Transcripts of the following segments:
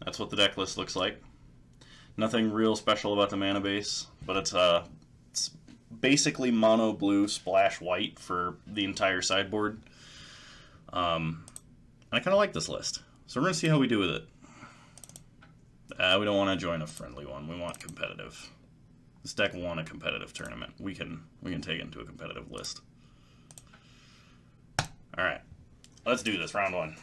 That's what the deck list looks like. Nothing real special about the mana base, but it's basically mono blue splash white for the entire sideboard. I kind of like this list, so we're going to see how we do with it. We don't want to join a friendly one. We want competitive. This deck won a competitive tournament. We can take it into a competitive list. All right, let's do this. Round one.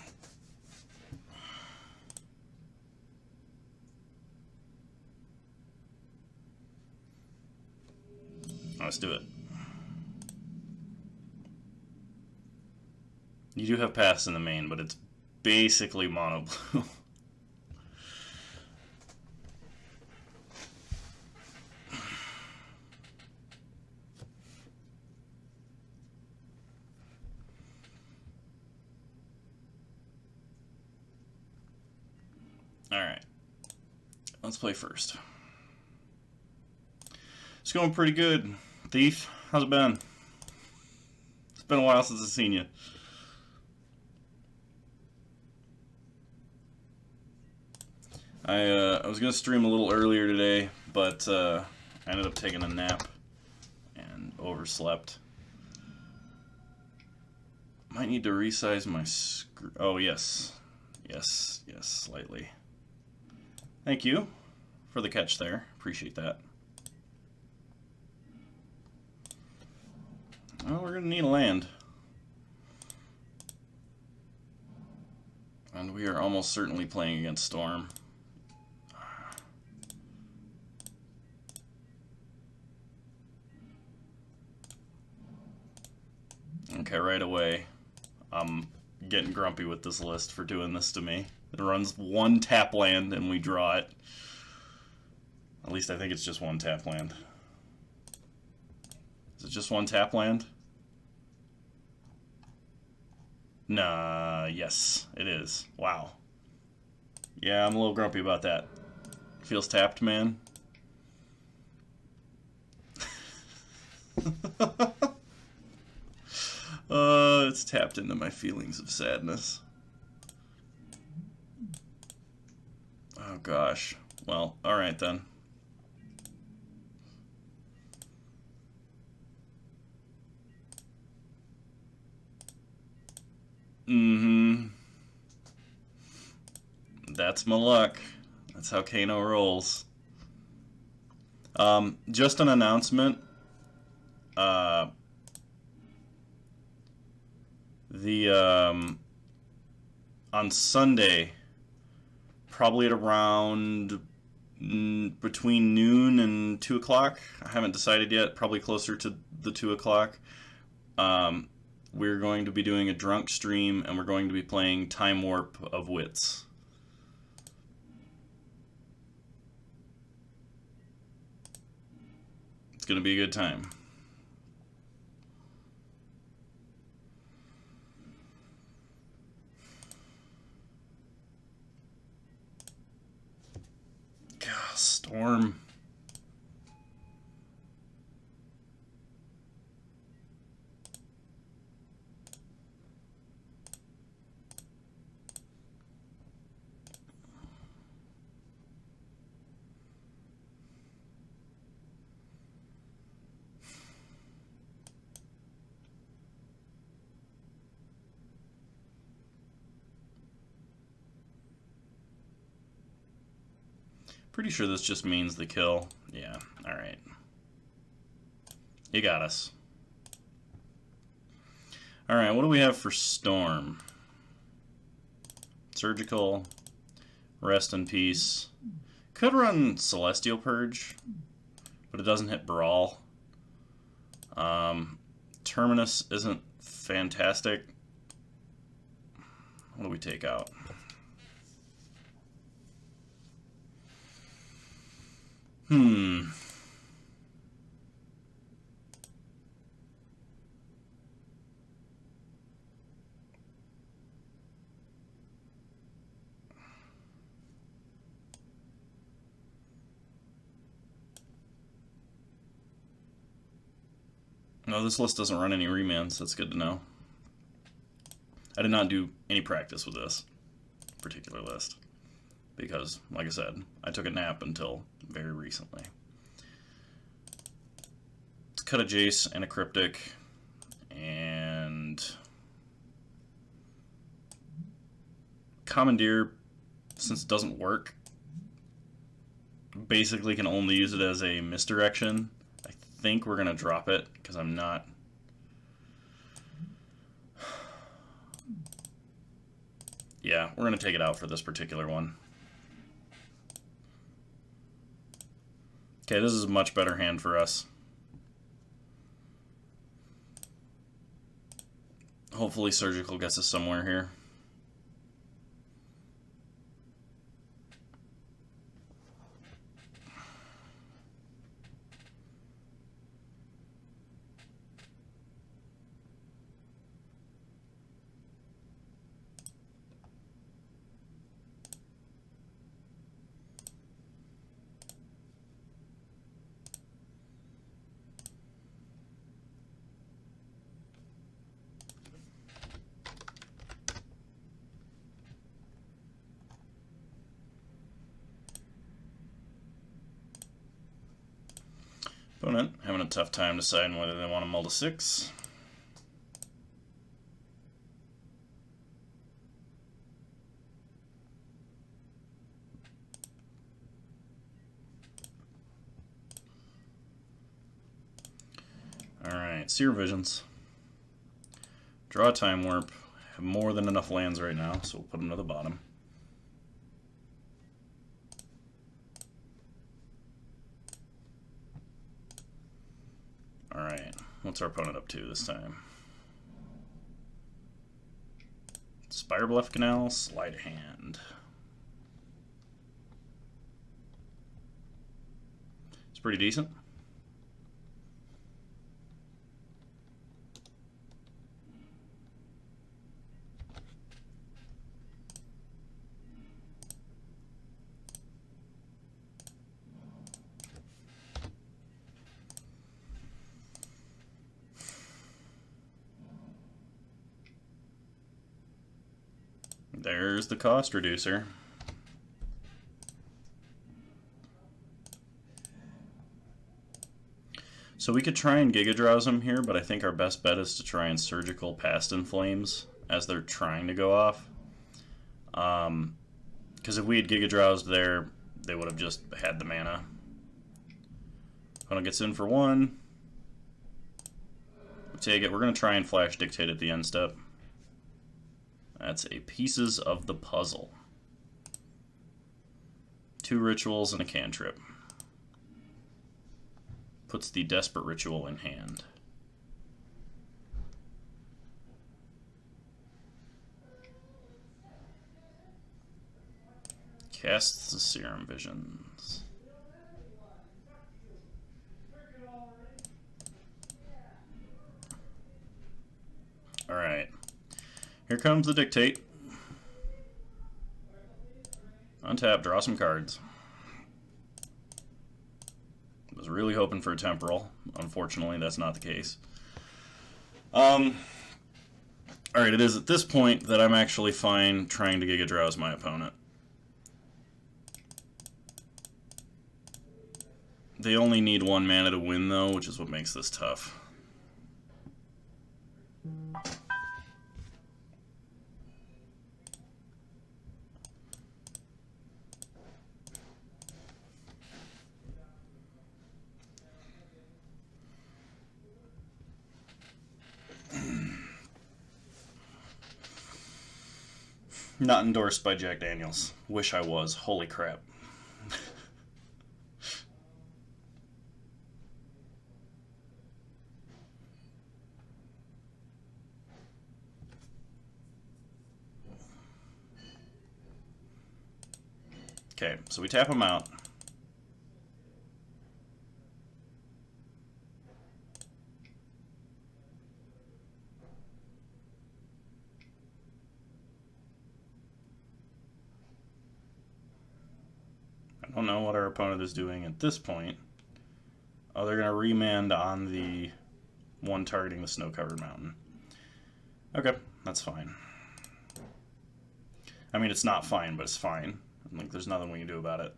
Let's do it. You do have paths in the main, but it's basically mono blue. Alright. Let's play first. It's going pretty good. Thief, how's it been? It's been a while since I've seen you. I was going to stream a little earlier today, but I ended up taking a nap and overslept. Might need to resize my screen. Oh, yes. Yes, slightly. Thank you for the catch there. Appreciate that. Well, we're going to need a land. And we are almost certainly playing against Storm. Okay, right away, I'm getting grumpy with this list for doing this to me. It runs one tap land and we draw it. At least I think it's just one tap land. Is it just one tap land? Nah, yes, it is. Wow. Yeah, I'm a little grumpy about that. Feels tapped, man. It's tapped into my feelings of sadness. Oh gosh. Well, alright then. That's my luck. That's how Kano rolls. Just an announcement. On Sunday, probably at around between noon and 2 o'clock. I haven't decided yet. Probably closer to the 2 o'clock. We're going to be doing a drunk stream, and we're going to be playing Time Warp of Wits. It's going to be a good time. God, Storm. Pretty sure this just means the kill. Yeah, alright. You got us. Alright, what do we have for Storm? Surgical, Rest in Peace. Could run Celestial Purge, but it doesn't hit Brawl. Terminus isn't fantastic. What do we take out? No, this list doesn't run any remands. That's good to know. I did not do any practice with this particular list. because, like I said, I took a nap until very recently. Let's cut a Jace and a Cryptic, and Commandeer, since it doesn't work, basically can only use it as a misdirection. I think we're going to drop it because I'm not... Yeah, we're going to take it out for this particular one. Okay, this is a much better hand for us. Hopefully Surgical gets us somewhere here. Opponent having a tough time deciding whether they want to mull to 6. Alright, Seer Visions. Draw a Time Warp. Have more than enough lands right now, so we'll put them to the bottom. Alright, what's our opponent up to this time? Spire Bluff Canal, Sleight of Hand. It's pretty decent. There's the cost reducer. So we could try and Giga Drowse them here, but I think our best bet is to try and Surgical Past in Flames as they're trying to go off. Because if we had Giga Drowsed there, they would have just had the mana. Opponent gets in for 1. We take it. We're going to try and Flash Dictate at the end step. That's a Pieces of the Puzzle. 2 rituals and a cantrip. Puts the Desperate Ritual in hand. Casts the Serum Visions. Alright. Here comes the Dictate. Untap, draw some cards. Was really hoping for a Temporal. Unfortunately, that's not the case. Alright, it is at this point that I'm actually fine trying to Giga Drowse my opponent. They only need 1 mana to win, though, which is what makes this tough. Not endorsed by Jack Daniels. Wish I was. Holy crap. Okay, so we tap him out. I don't know what our opponent is doing at this point. Oh, they're going to remand on the one targeting the snow-covered mountain. Okay, that's fine. I mean, it's not fine, but it's fine. Like, there's nothing we can do about it.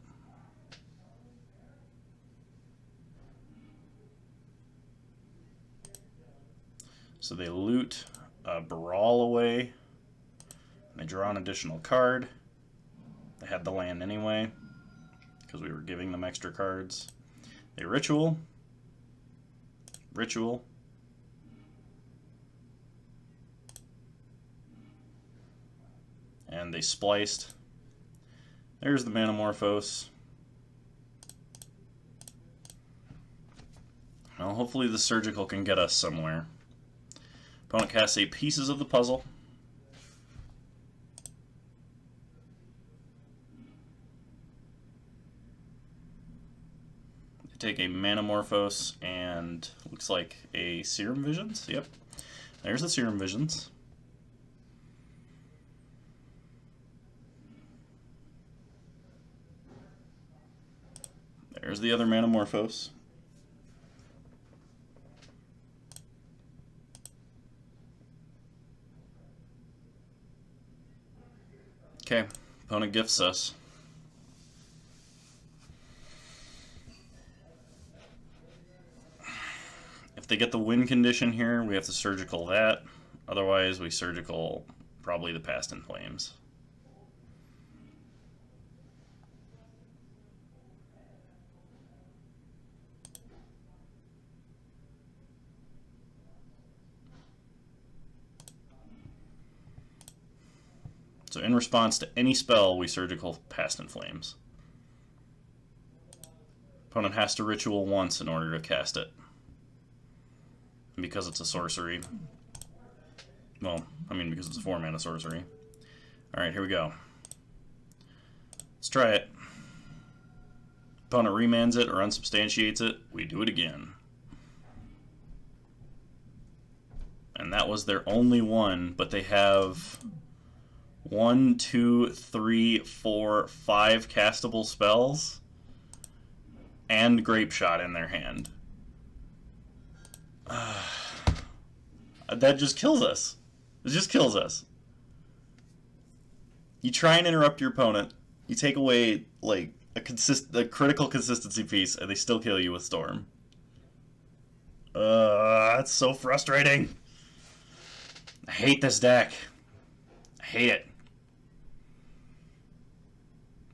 So they loot Brawl away, and they draw an additional card. They had the land anyway, because we were giving them extra cards. They ritual, and they spliced. There's the Manamorphose. Well, hopefully the surgical can get us somewhere. Opponent casts 8 pieces of the puzzle. They take a Manamorphose and looks like a Serum Visions. Yep. There's the Serum Visions. There's the other Manamorphose. Okay, opponent gifts us. If they get the win condition here, we have to surgical that. Otherwise, we surgical probably the Past in Flames. So in response to any spell, we surgical Past in Flames. Opponent has to ritual once in order to cast it. And because it's a sorcery. Well, I mean because it's a 4-mana sorcery. Alright, here we go. Let's try it. Opponent remands it or unsubstantiates it. We do it again. And that was their only one, but they have 1, 2, 3, 4, 5 castable spells and Grape Shot in their hand. That just kills us. It just kills us. You try and interrupt your opponent, you take away like a critical consistency piece, and they still kill you with Storm. That's so frustrating. I hate this deck. I hate it.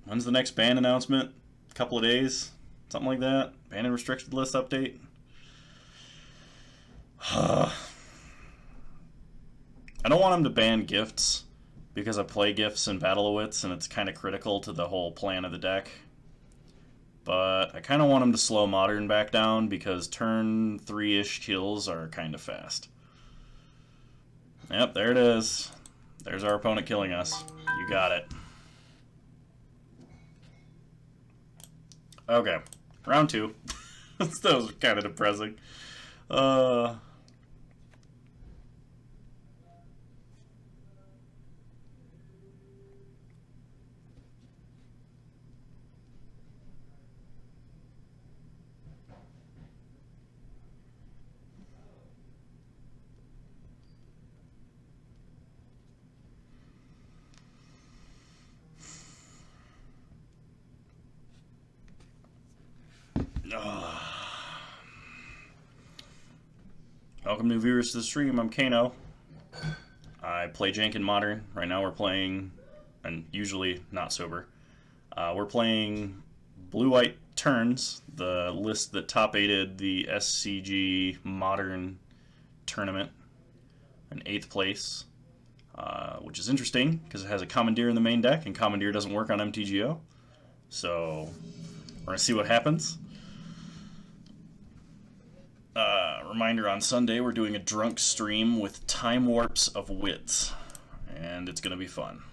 When's the next ban announcement? A couple of days? Something like that? Ban and restricted list update? I don't want them to ban gifts because I play gifts in Battle of Wits and it's kind of critical to the whole plan of the deck. But I kind of want them to slow Modern back down because turn 3-ish kills are kind of fast. Yep, there it is. There's our opponent killing us. You got it. Okay, round 2. That was kind of depressing. Welcome new viewers to the stream. I'm Kano. I play Jank in Modern. Right now we're playing, and usually not sober, we're playing Blue-White Turns, the list that top-8'd the SCG Modern tournament in 8th place, which is interesting because it has a Commandeer in the main deck, and Commandeer doesn't work on MTGO. So we're going to see what happens. Reminder, on Sunday we're doing a drunk stream with Time Warps of Wits, and it's going to be fun.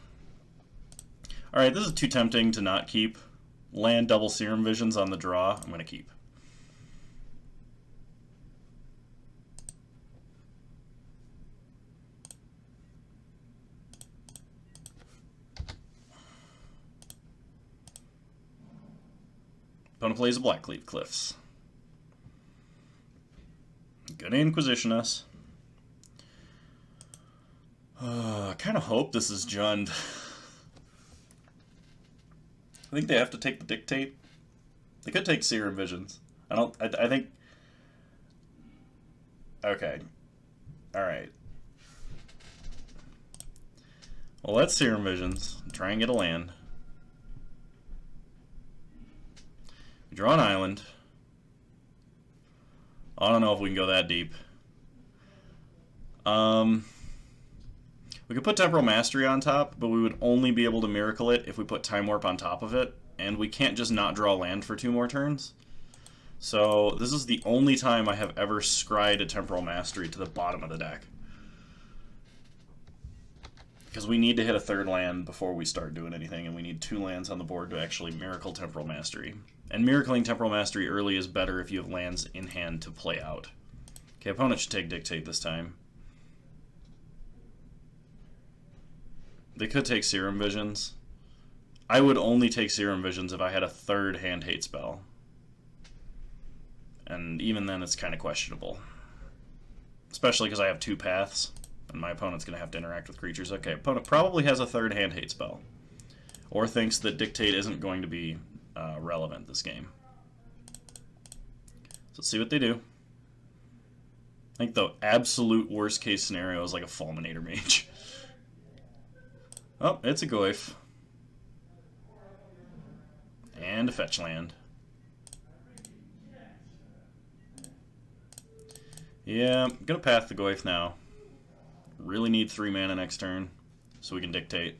Alright, this is too tempting to not keep. Land double Serum Visions on the draw, I'm going to keep. Opponent plays a Blackleaf Cliffs. Gonna Inquisition us. I kind of hope this is Jund. I think they have to take the Dictate. They could take Serum Visions. I think... Okay. Alright. Well, let's Serum Visions. Try and get a land. We draw an island. I don't know if we can go that deep. We could put Temporal Mastery on top, but we would only be able to Miracle it if we put Time Warp on top of it, and we can't just not draw land for 2 more turns. So this is the only time I have ever scryed a Temporal Mastery to the bottom of the deck. Because we need to hit a 3rd land before we start doing anything, and we need 2 lands on the board to actually Miracle Temporal Mastery. And Miracling Temporal Mastery early is better if you have lands in hand to play out. Okay, opponent should take Dictate this time. They could take Serum Visions. I would only take Serum Visions if I had a 3rd Hand Hate spell. And even then it's kind of questionable. Especially because I have 2 paths, and my opponent's going to have to interact with creatures. Okay, opponent probably has a 3rd Hand Hate spell. Or thinks that Dictate isn't going to be relevant this game. So let's see what they do. I think the absolute worst case scenario is like a Fulminator Mage. Oh, it's a Goyf. And a fetch land. Yeah, I'm gonna path the Goyf now. Really need 3 mana next turn, so we can Dictate.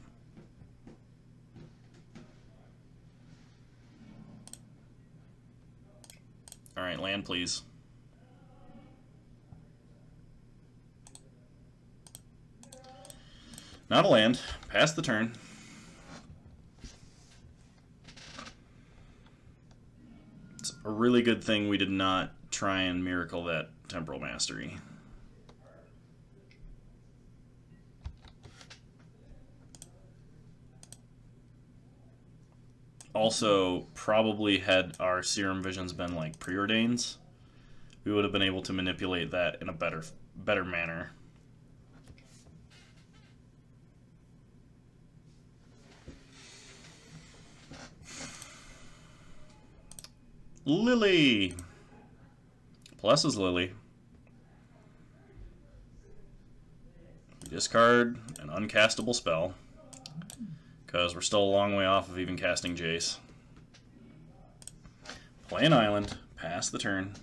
Alright, land please. Not a land. Pass the turn. It's a really good thing we did not try and Miracle that Temporal Mastery. Also, probably had our Serum Visions been like Preordains, we would have been able to manipulate that in a better manner. Lily! Plus is Lily. We discard an uncastable spell, because we're still a long way off of even casting Jace. Play an island, pass the turn.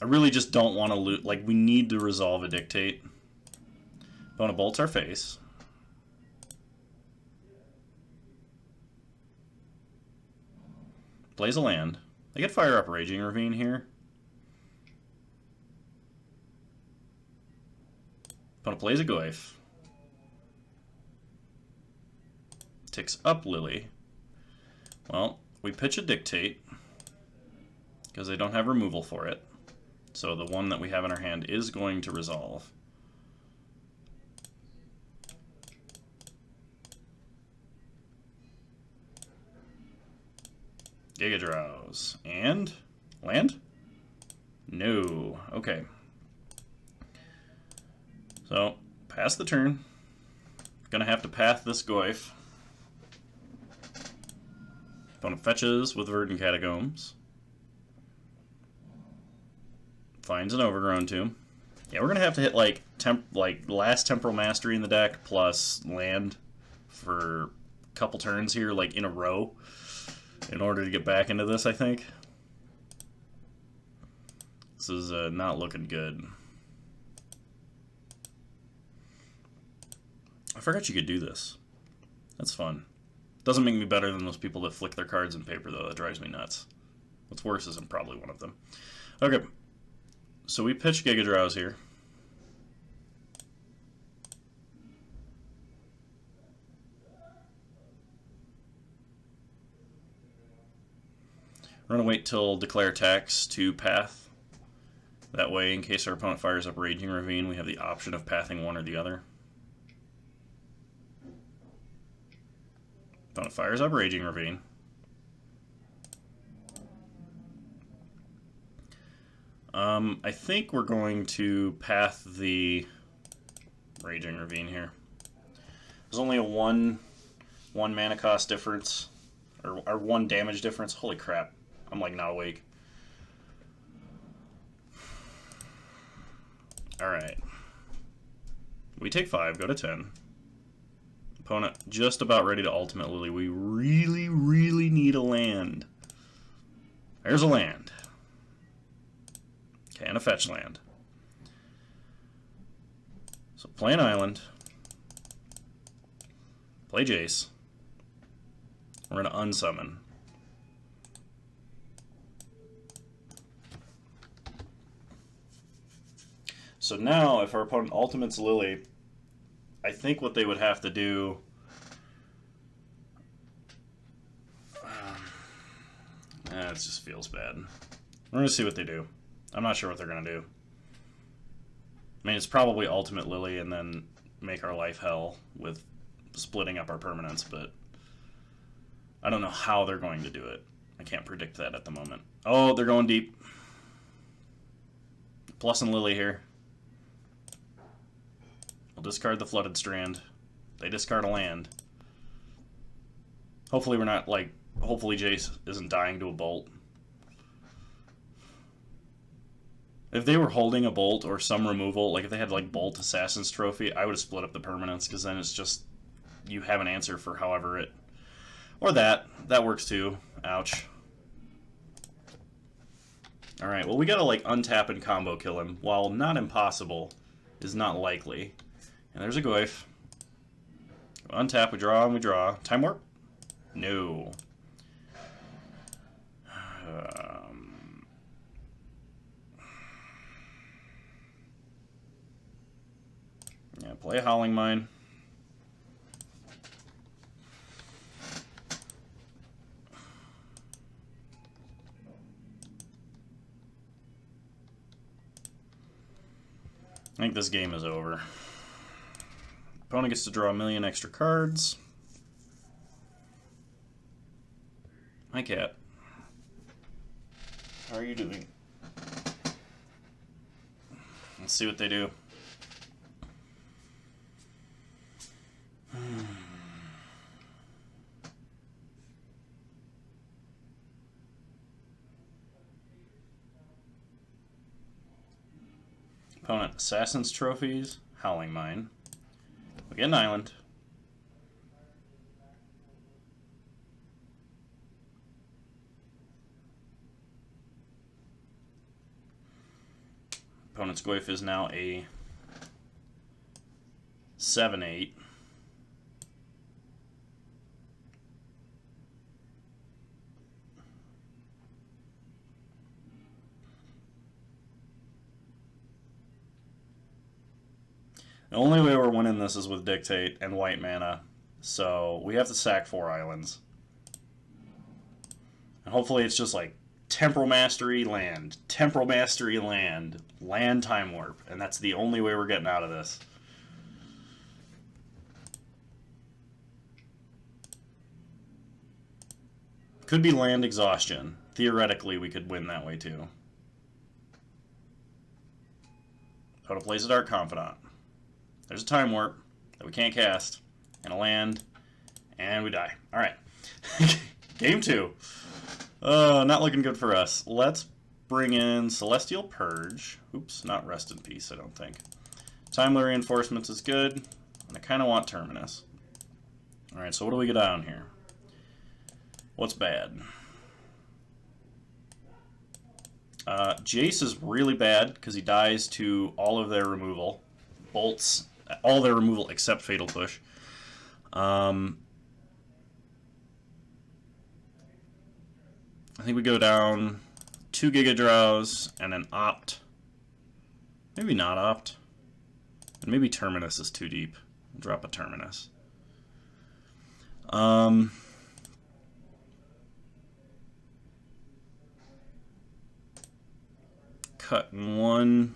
I really just don't want to loot. Like, we need to resolve a Dictate. Opponent bolts our face. Plays a land. I could fire up Raging Ravine here. Opponent plays a Goyf. Ticks up Lily. Well, we pitch a Dictate, because they don't have removal for it. So the one that we have in our hand is going to resolve. Giga Drowse. And? Land? No. Okay. So, pass the turn. Gonna have to path this Goyf. Opponent fetches with Verdant Catacombs. Finds an Overgrown Tomb. Yeah, we're gonna have to hit like last Temporal Mastery in the deck plus land for a couple turns here, like in a row, in order to get back into this, I think. This is not looking good. I forgot you could do this. That's fun. Doesn't make me better than those people that flick their cards in paper, though. That drives me nuts. What's worse is I'm probably one of them. Okay. So we pitch Giga Drowse here. We're going to wait till Declare Tax to path. That way, in case our opponent fires up Raging Ravine, we have the option of pathing one or the other. Opponent fires up Raging Ravine. I think we're going to path the Raging Ravine here. There's only a 1 1 mana cost difference, or 1 damage difference. Holy crap, I'm like not awake. Alright. We take 5, go to 10. Opponent just about ready to Ultimate Lily. We really, really need a land. There's a land. Okay, and a fetch land. So play an island. Play Jace. We're going to unsummon. So now, if our opponent ultimates Lily, I think what they would have to do... it just feels bad. We're going to see what they do. I'm not sure what they're going to do. I mean, it's probably ultimate Lily and then make our life hell with splitting up our permanents, but I don't know how they're going to do it. I can't predict that at the moment. Oh, they're going deep. Plus and Lily here. We'll discard the Flooded Strand. They discard a land. Hopefully we're not, like, hopefully Jace isn't dying to a bolt. If they were holding a bolt or some removal, like if they had, like, Bolt Assassin's Trophy, I would have split up the permanents, because then it's just, you have an answer for however it... Or that. That works too. Ouch. Alright, well we gotta, like, untap and combo kill him. While not impossible, is not likely. And there's a Goyf. Untap, we draw, and we draw. Time Warp? No. Yeah, play a Howling Mine. I think this game is over. Opponent gets to draw 1,000,000 extra cards. Hi, cat. How are you doing? Let's see what they do. Opponent Assassin's Trophies, Howling Mine. We get an island. Opponent's Goyf is now a 7/8. The only way we're winning this is with Dictate and white mana, so we have to sack 4 islands. And hopefully it's just like Temporal Mastery, land, Temporal Mastery, land, land Time Warp, and that's the only way we're getting out of this. Could be land exhaustion. Theoretically, we could win that way too. How to plays a Dark Confidant. There's a Time Warp that we can't cast, and a land, and we die. Alright. Game 2. Not looking good for us. Let's bring in Celestial Purge. Oops, not Rest in Peace, I don't think. Timely Reinforcements is good, and I kind of want Terminus. Alright, so what do we get down here? What's bad? Jace is really bad, because he dies to all of their removal. Bolts, all their removal except Fatal Push. I think we go down 2 Giga Draws and an Opt. Maybe not Opt. And maybe Terminus is too deep. Drop a Terminus. Cut 1.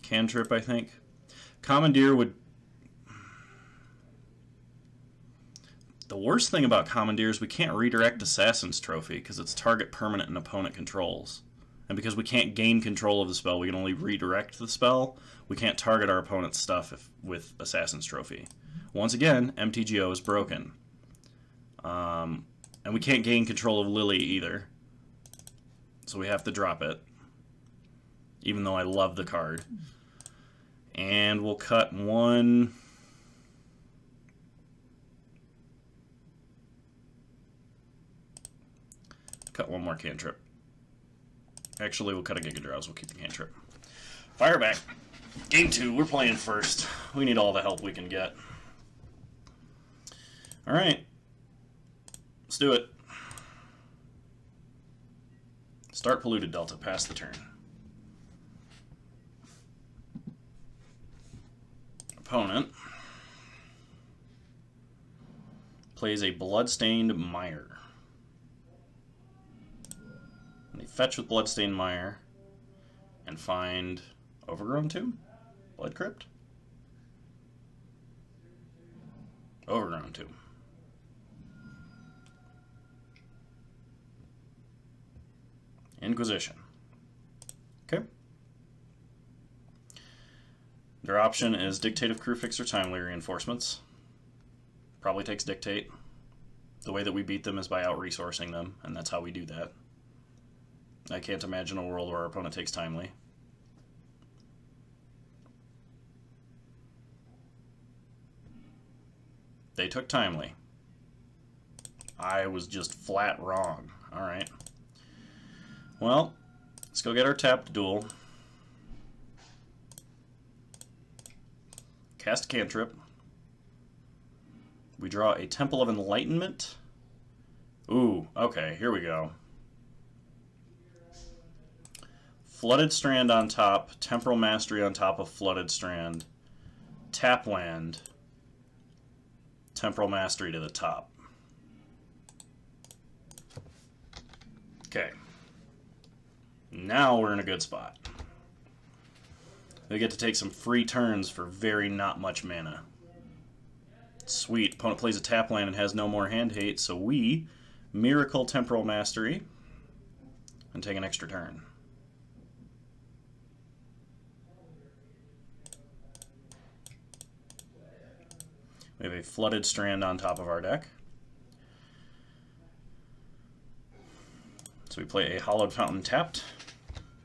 Cantrip, I think. Commandeer would... The worst thing about Commandeer is we can't redirect Assassin's Trophy because it's target permanent and opponent controls. And because we can't gain control of the spell, we can only redirect the spell. We can't target our opponent's stuff with Assassin's Trophy. Once again, MTGO is broken. And we can't gain control of Lily either. So we have to drop it. Even though I love the card. And we'll cut one... Cut one more cantrip. Actually, we'll cut a Giga Drowse. We'll keep the cantrip. Fire back. Game 2. We're playing first. We need all the help we can get. Alright. Let's do it. Start Polluted Delta. Pass the turn. Opponent plays a Bloodstained Mire. They fetch with Bloodstained Mire and find Overgrown Tomb? Blood Crypt? Overgrown Tomb. Inquisition. Okay. Their option is Dictate of Crewfix or Timely Reinforcements. Probably takes Dictate. The way that we beat them is by out-resourcing them, and that's how we do that. I can't imagine a world where our opponent takes Timely. They took Timely. I was just flat wrong. Alright. Well, let's go get our tapped duel. Cast Cantrip. We draw a Temple of Enlightenment. Ooh, okay, here we go. Flooded Strand on top, Temporal Mastery on top of Flooded Strand, tap land, Temporal Mastery to the top. Okay. Now we're in a good spot. We get to take some free turns for very not much mana. Sweet. Opponent plays a tap land and has no more hand hate, so we Miracle Temporal Mastery and take an extra turn. We have a Flooded Strand on top of our deck. So we play a Hallowed Fountain tapped.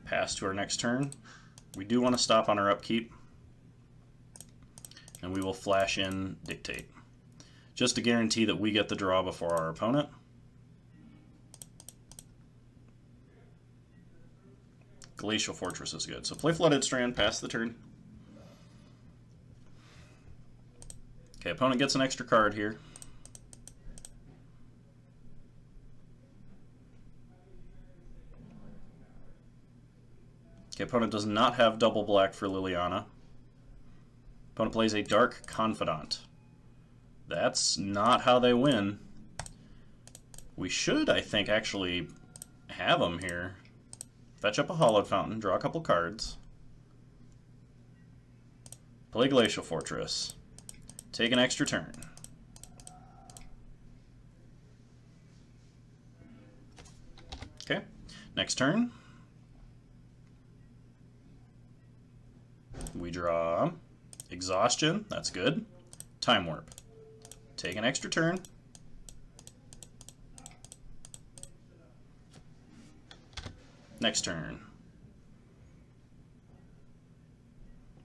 Pass to our next turn. We do want to stop on our upkeep. And we will flash in Dictate. Just to guarantee that we get the draw before our opponent. Glacial Fortress is good. So play Flooded Strand, pass the turn. Okay, opponent gets an extra card here. Okay, opponent does not have double black for Liliana. Opponent plays a Dark Confidant. That's not how they win. We should, I think, actually have them here. Fetch up a Hallowed Fountain, draw a couple cards. Play Glacial Fortress. Take an extra turn. Okay, next turn. We draw Exhaustion, that's good. Time Warp. Take an extra turn. Next turn.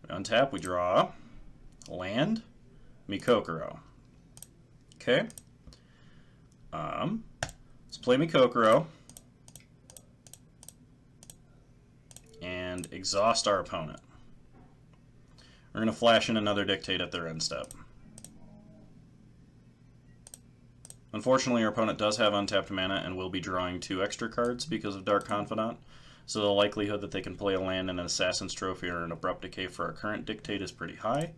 We untap, we draw Land, Mikokoro. Okay. Let's play Mikokoro and exhaust our opponent. We're going to flash in another Dictate at their end step. Unfortunately, our opponent does have untapped mana and will be drawing 2 extra cards because of Dark Confidant, so the likelihood that they can play a land and an Assassin's Trophy or an Abrupt Decay for our current Dictate is pretty high,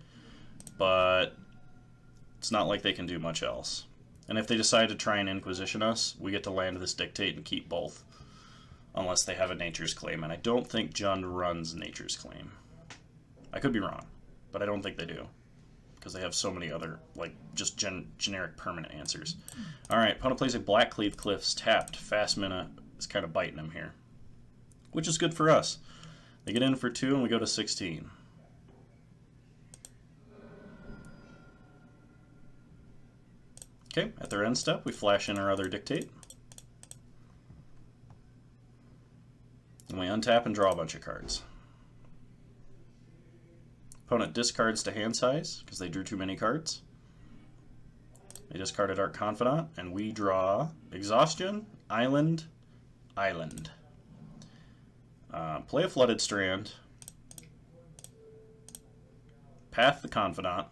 but it's not like they can do much else. And if they decide to try and Inquisition us, we get to land this Dictate and keep both, unless they have a Nature's Claim, and I don't think Jund runs Nature's Claim. I could be wrong, but I don't think they do, because they have so many other, like, just generic permanent answers. Alright, opponent plays a Blackcleave Cliffs tapped. Fast mana is kind of biting him here. which is good for us. They get in for 2 and we go to 16. Okay, at their end step, we flash in our other dictate. And we untap and draw a bunch of cards. Opponent discards to hand size because they drew too many cards. They discarded Art Confidant, and we draw Exhaustion, Island, Island. Play a Flooded Strand. Path the Confidant.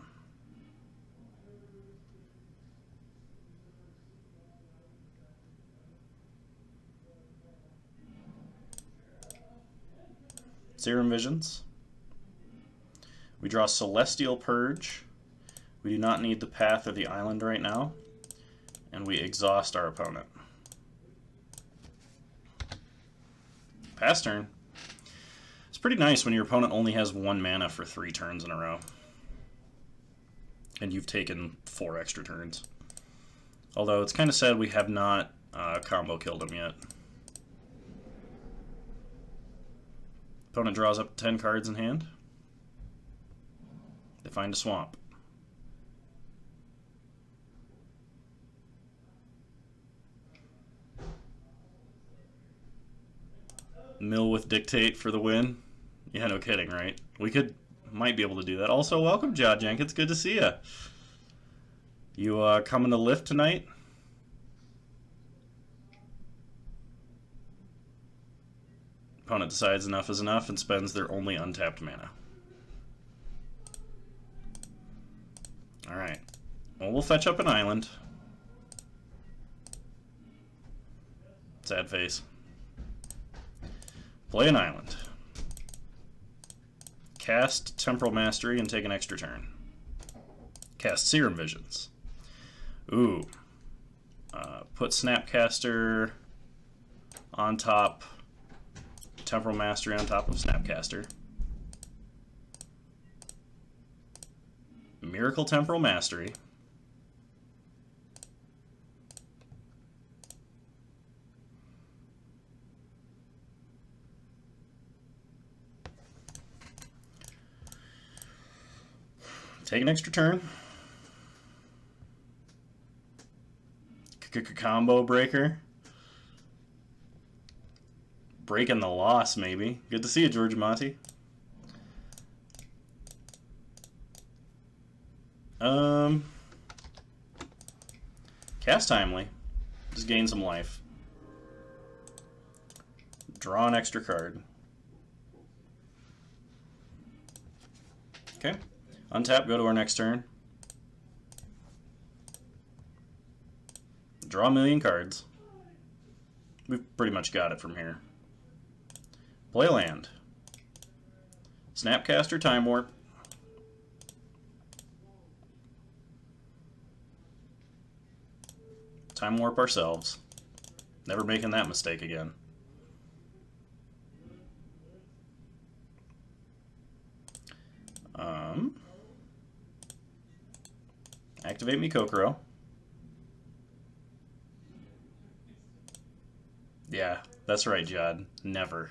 Serum Visions. We draw Celestial Purge. We do not need the Path or the Island right now. And we exhaust our opponent. Pass turn. It's pretty nice when your opponent only has 1 mana for 3 turns in a row. And you've taken 4 extra turns. Although it's kind of sad we have not combo killed him yet. Opponent draws up 10 cards in hand. They find a swamp. Mill with Dictate for the win. Yeah, no kidding, right? We might be able to do that. Also, welcome, John Jenkins. Good to see you. You coming to lift tonight? Opponent decides enough is enough and spends their only untapped mana. Alright. Well, we'll fetch up an island. Sad face. Play an island. Cast Temporal Mastery and take an extra turn. Cast Serum Visions. Ooh. Put Snapcaster on top. Temporal Mastery on top of Snapcaster. Miracle Temporal Mastery. Take an extra turn. Combo breaker. Breaking the loss, maybe. Good to see you, George Monty. Cast Timely. Just gain some life. Draw an extra card. Okay. Untap, go to our next turn. Draw a million cards. We've pretty much got it from here. Play land. Snapcaster, Time Warp. Time Warp ourselves. Never making that mistake again. Activate Mikokoro. Yeah, that's right, Jod. Never.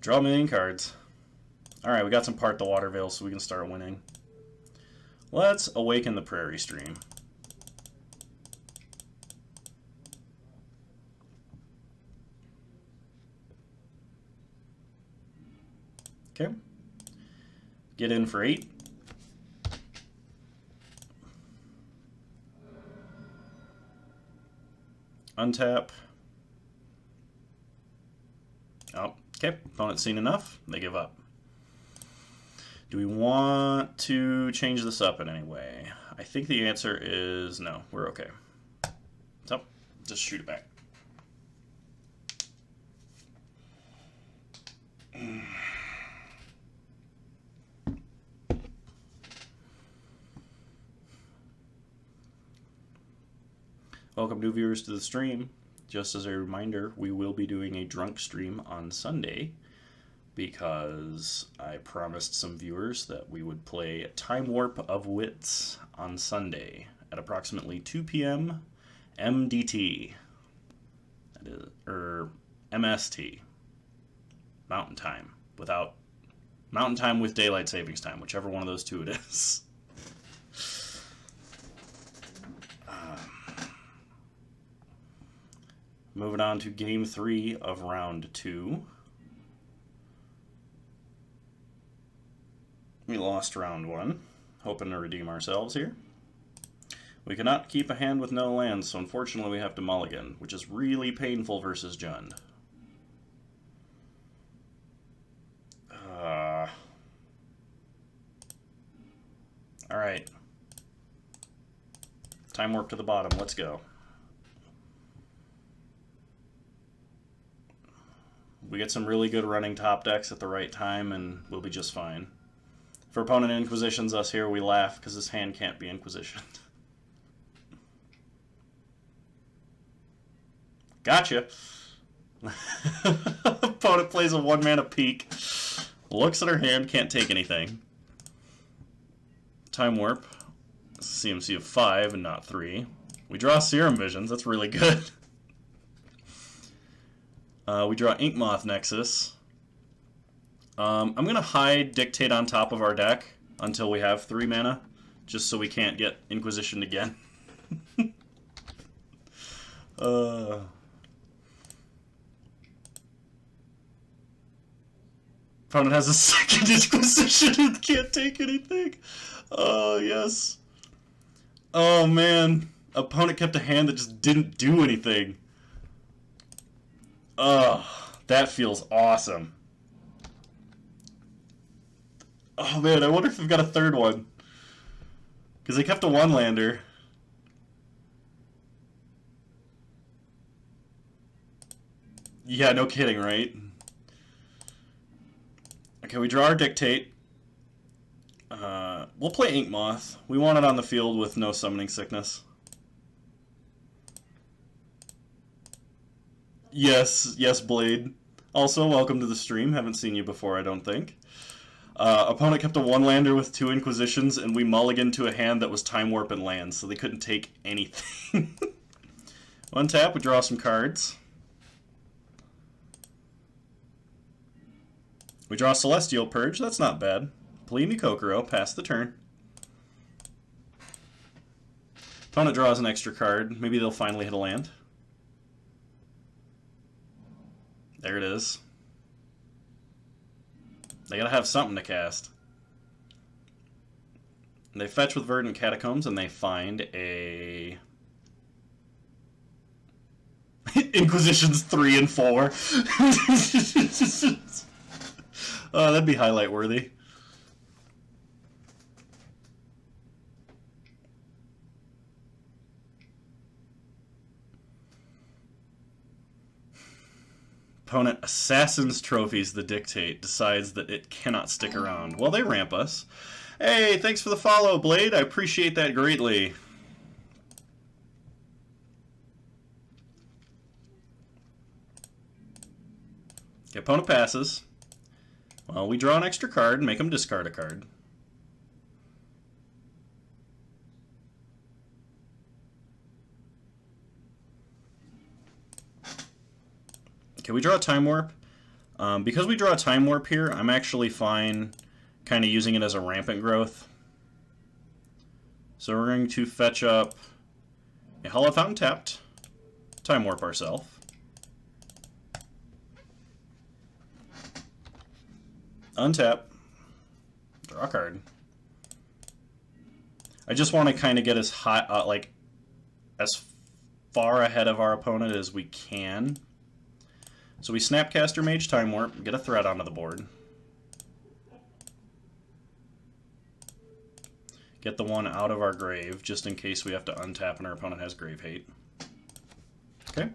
Draw a million cards. Alright, we got some Part the Water Veil so we can start winning. Let's Awaken the Prairie Stream. Okay. Get in for 8. Untap. Oh, okay. Opponent's seen enough. They give up. Do we want to change this up in any way? I think the answer is no. We're okay. So, just shoot it back. Welcome new viewers to the stream. Just as a reminder, we will be doing a drunk stream on Sunday because I promised some viewers that we would play Time Warp of Wits on Sunday at approximately 2 p.m. MDT. It is, or MST. Mountain Time. Without Mountain Time with Daylight Savings Time, whichever one of those two it is. Moving on to Game 3 of Round 2. We lost Round 1. Hoping to redeem ourselves here. We cannot keep a hand with no lands, so unfortunately we have to mulligan, which is really painful versus Jund. Alright. Time warp to the bottom. Let's go. We get some really good running top decks at the right time, and we'll be just fine. If our opponent Inquisitions us here, we laugh, because this hand can't be Inquisitioned. Gotcha! Opponent plays a 1-mana Peak, looks at her hand, can't take anything. Time Warp. CMC of 5 and not 3. We draw Serum Visions, that's really good. We draw Ink Moth Nexus. I'm going to hide Dictate on top of our deck until we have 3 mana, just so we can't get Inquisitioned again. Opponent has a second Inquisition and can't take anything. Oh, yes. Oh, man. Opponent kept a hand that just didn't do anything. Oh, that feels awesome. Oh, man, I wonder if we've got a third one. Because they kept a 1-lander. Yeah, no kidding, right? Okay, we draw our Dictate. We'll play Ink Moth. We want it on the field with no Summoning Sickness. Yes, yes, Blade. Also, welcome to the stream. Haven't seen you before, I don't think. Opponent kept a 1-lander with 2 Inquisitions, and we mulliganed to a hand that was Time Warp and land, so they couldn't take anything. Untap, we draw some cards. We draw Celestial Purge, that's not bad. Plemi Kokoro, pass the turn. Opponent draws an extra card. Maybe they'll finally hit a land. There it is. They gotta have something to cast. They fetch with Verdant Catacombs and they find a... Inquisitions 3 and 4. Oh, that'd be highlight worthy. Opponent Assassin's Trophies the Dictate, decides that it cannot stick around. Well, they ramp us. Hey, thanks for the follow, Blade. I appreciate that greatly. Okay, opponent passes. Well, we draw an extra card and make them discard a card. Okay, we draw a Time Warp. Because we draw a Time Warp here, I'm actually fine kind of using it as a rampant growth. So we're going to fetch up a Hollow Fountain tapped, Time Warp ourselves. Untap, draw a card. I just want to kind of get as high, like, as far ahead of our opponent as we can. So we Snapcaster Mage Time Warp, get a threat onto the board. Get the one out of our grave, just in case we have to untap and our opponent has Grave Hate. Okay.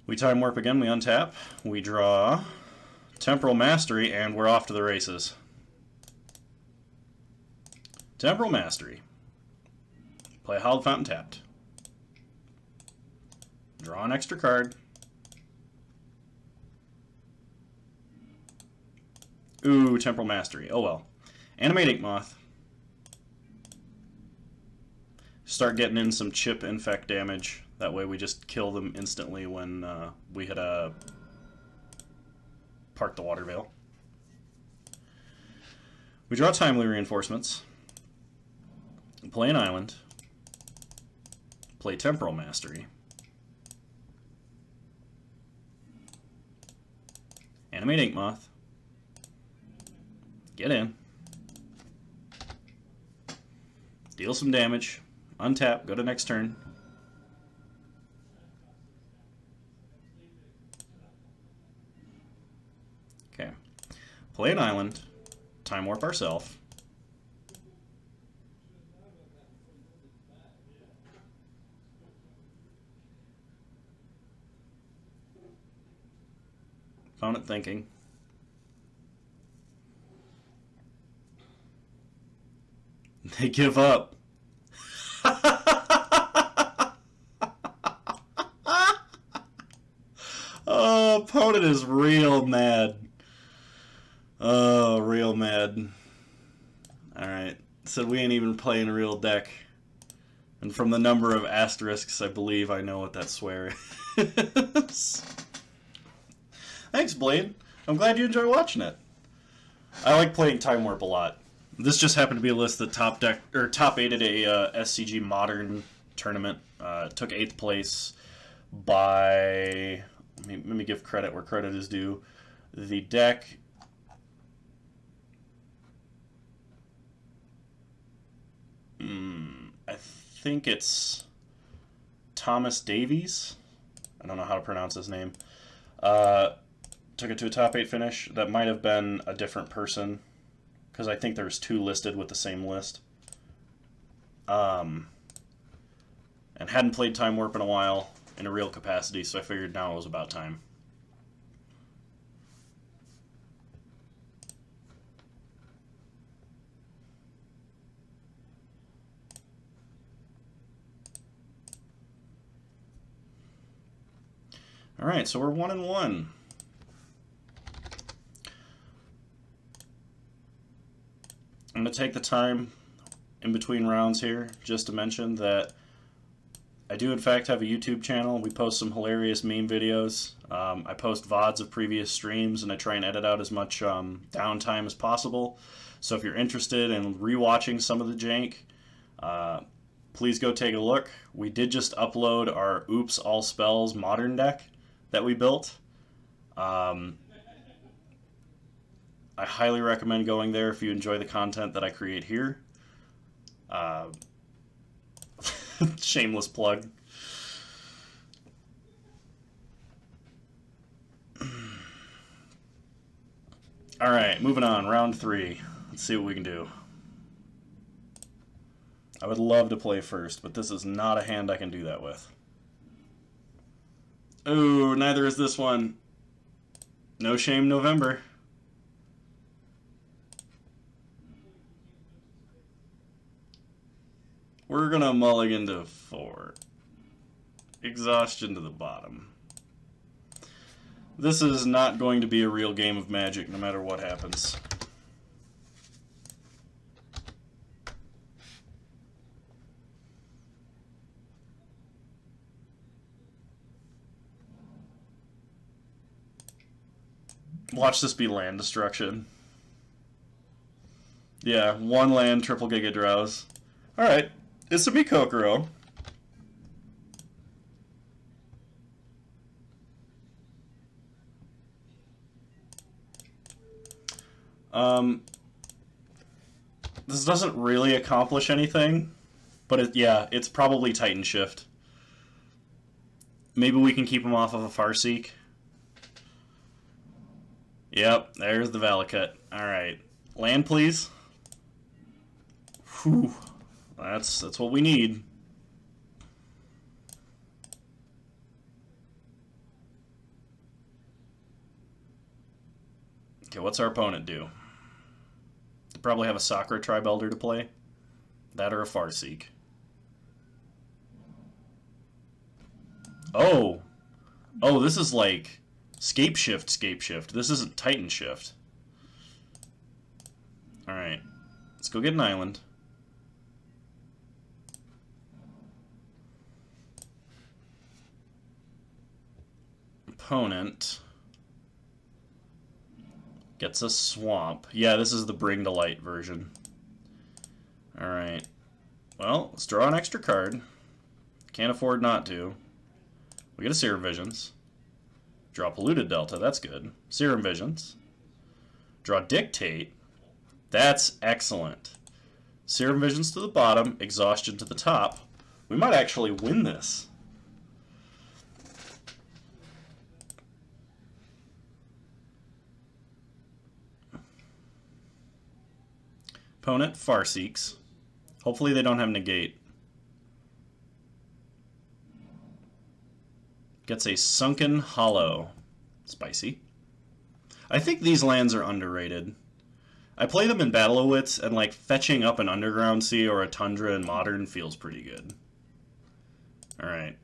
We Time Warp again, we untap. We draw Temporal Mastery, and we're off to the races. Temporal Mastery. Play a Hallowed Fountain tapped. Draw an extra card. Ooh, Temporal Mastery. Oh well. Animate Ink Moth. start getting in some chip infect damage. That way we just kill them instantly when we hit a Park the Water Veil. We draw Timely Reinforcements. Play an island. Play Temporal Mastery. Animate Ink Moth. Get in. Deal some damage. Untap. Go to next turn. Okay. Play an island. Time Warp ourselves. Opponent thinking. They give up. Oh, opponent is real mad. Oh, real mad. Alright. So we ain't even playing a real deck. And from the number of asterisks, I believe I know what that swear is. Thanks, Blade. I'm glad you enjoy watching it. I like playing Time Warp a lot. This just happened to be a list that top 8 at a SCG Modern tournament. Took 8th place by... Let me give credit where credit is due. The deck... I think it's Thomas Davies. I don't know how to pronounce his name. Took it to a top 8 finish. That might have been a different person, because I think there's 2 listed with the same list. And hadn't played Time Warp in a while in a real capacity, so I figured now it was about time. Alright, so we're 1-1. I'm going to take the time in between rounds here just to mention that I do in fact have a YouTube channel. We post some hilarious meme videos. I post VODs of previous streams, and I try and edit out as much downtime as possible. So if you're interested in rewatching some of the jank, please go take a look. We did just upload our Oops All Spells Modern deck that we built. I highly recommend going there if you enjoy the content that I create here. Shameless plug. Alright, moving on. Round 3. Let's see what we can do. I would love to play first, but this is not a hand I can do that with. Ooh, neither is this one. No Shame November. We're gonna mulligan to 4. Exhaustion to the bottom. This is not going to be a real game of Magic, no matter what happens. Watch this be land destruction. Yeah, 1 land, triple Giga Draws. Alright, it's a Kokoro. This doesn't really accomplish anything, but yeah, it's probably Titan Shift. Maybe we can keep him off of a Farseek. Yep, there's the Valakut. Alright. Land, please. Whew. That's what we need. Okay, what's our opponent do? They probably have a Sakura Tribe Elder to play. That or a Farseek. Oh! Oh, this is like... Scape Shift. This isn't Titan Shift. Alright. Let's go get an island. opponent gets a swamp. Yeah, this is the Bring to Light version. Alright. Well, let's draw an extra card. Can't afford not to. We get a Serum Visions. Draw Polluted Delta, that's good. Serum Visions. Draw Dictate. That's excellent. Serum Visions to the bottom, Exhaustion to the top. We might actually win this. Opponent, Farseeks. Hopefully they don't have Negate. Gets a Sunken Hollow. Spicy. I think these lands are underrated. I play them in Battle-O-Wits, and like fetching up an Underground Sea or a Tundra in Modern feels pretty good. Alright.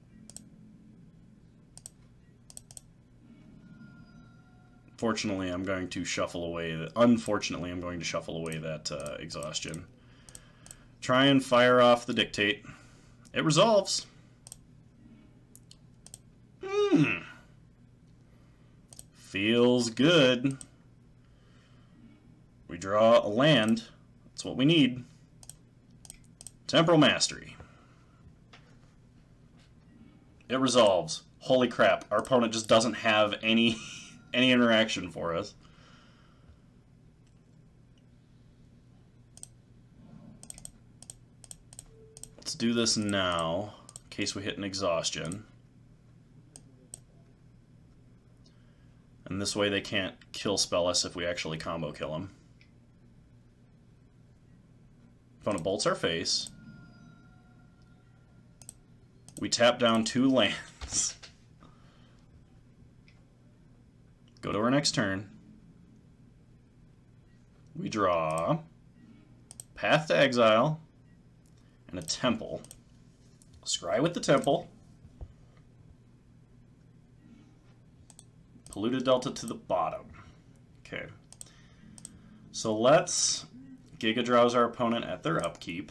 Unfortunately, I'm going to shuffle away that Exhaustion. Try and fire off the Dictate. It resolves. Feels good. We draw a land. That's what we need. Temporal Mastery. It resolves. Holy crap, our opponent just doesn't have any interaction for us. Let's do this now, in case we hit an Exhaustion. And this way they can't kill spell us if we actually combo kill them. Opponent bolts our face. We tap down 2 lands. Go to our next turn. We draw Path to Exile and a Temple. Scry with the Temple. Polluted Delta to the bottom. Okay. So let's Giga Drowse our opponent at their upkeep.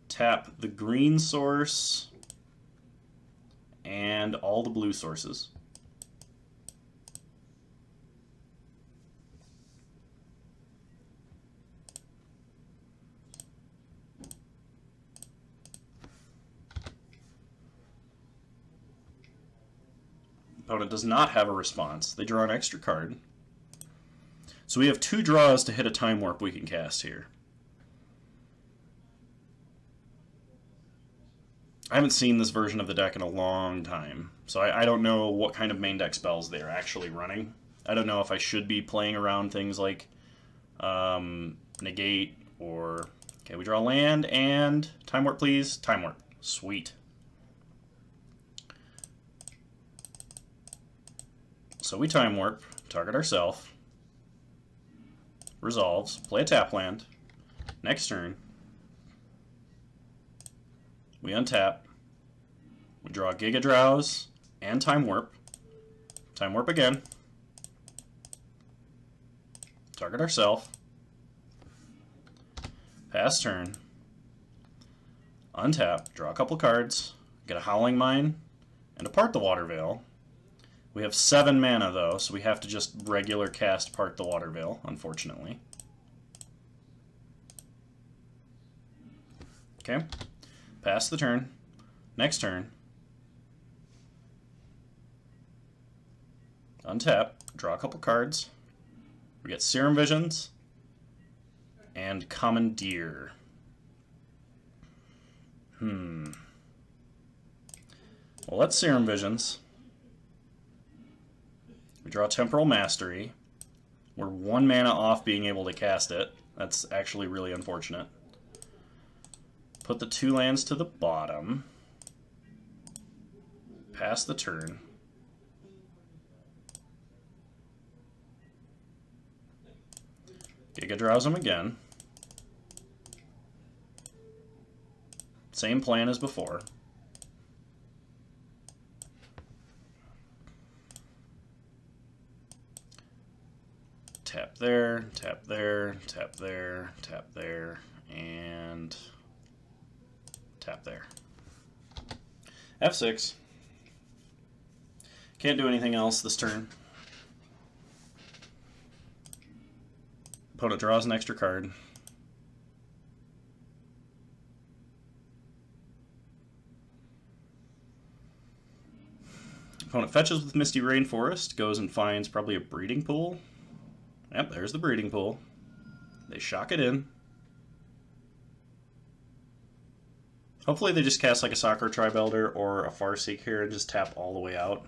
Tap the green source and all the blue sources. Opponent does not have a response. They draw an extra card. So we have 2 draws to hit a Time Warp we can cast here. I haven't seen this version of the deck in a long time, so I don't know what kind of main deck spells they're actually running. I don't know if I should be playing around things like Negate or... Okay, we draw land and Time Warp, please. Time Warp. Sweet. So we Time Warp, target ourselves, resolves, play a tap land. Next turn, we untap, we draw Giga Drowse and Time Warp again, target ourselves, pass turn, untap, draw a couple cards, get a Howling Mine, and Part the Water Veil. We have 7 mana though, so we have to just regular cast Part the Water Veil, unfortunately. Okay, pass the turn. Next turn, untap, draw a couple cards. We get Serum Visions and Commandeer. Well, let's Serum Visions. We draw Temporal Mastery. We're 1 mana off being able to cast it. That's actually really unfortunate. Put the 2 lands to the bottom. Pass the turn. Giga Drowse them again. Same plan as before. Tap there, tap there, tap there, tap there, and tap there. F6. Can't do anything else this turn. Opponent draws an extra card. Opponent fetches with Misty Rainforest, goes and finds probably a breeding pool. Yep, there's the breeding pool. They shock it in. Hopefully they just cast like a Soccer Tribe Elder or a Farseek here and just tap all the way out.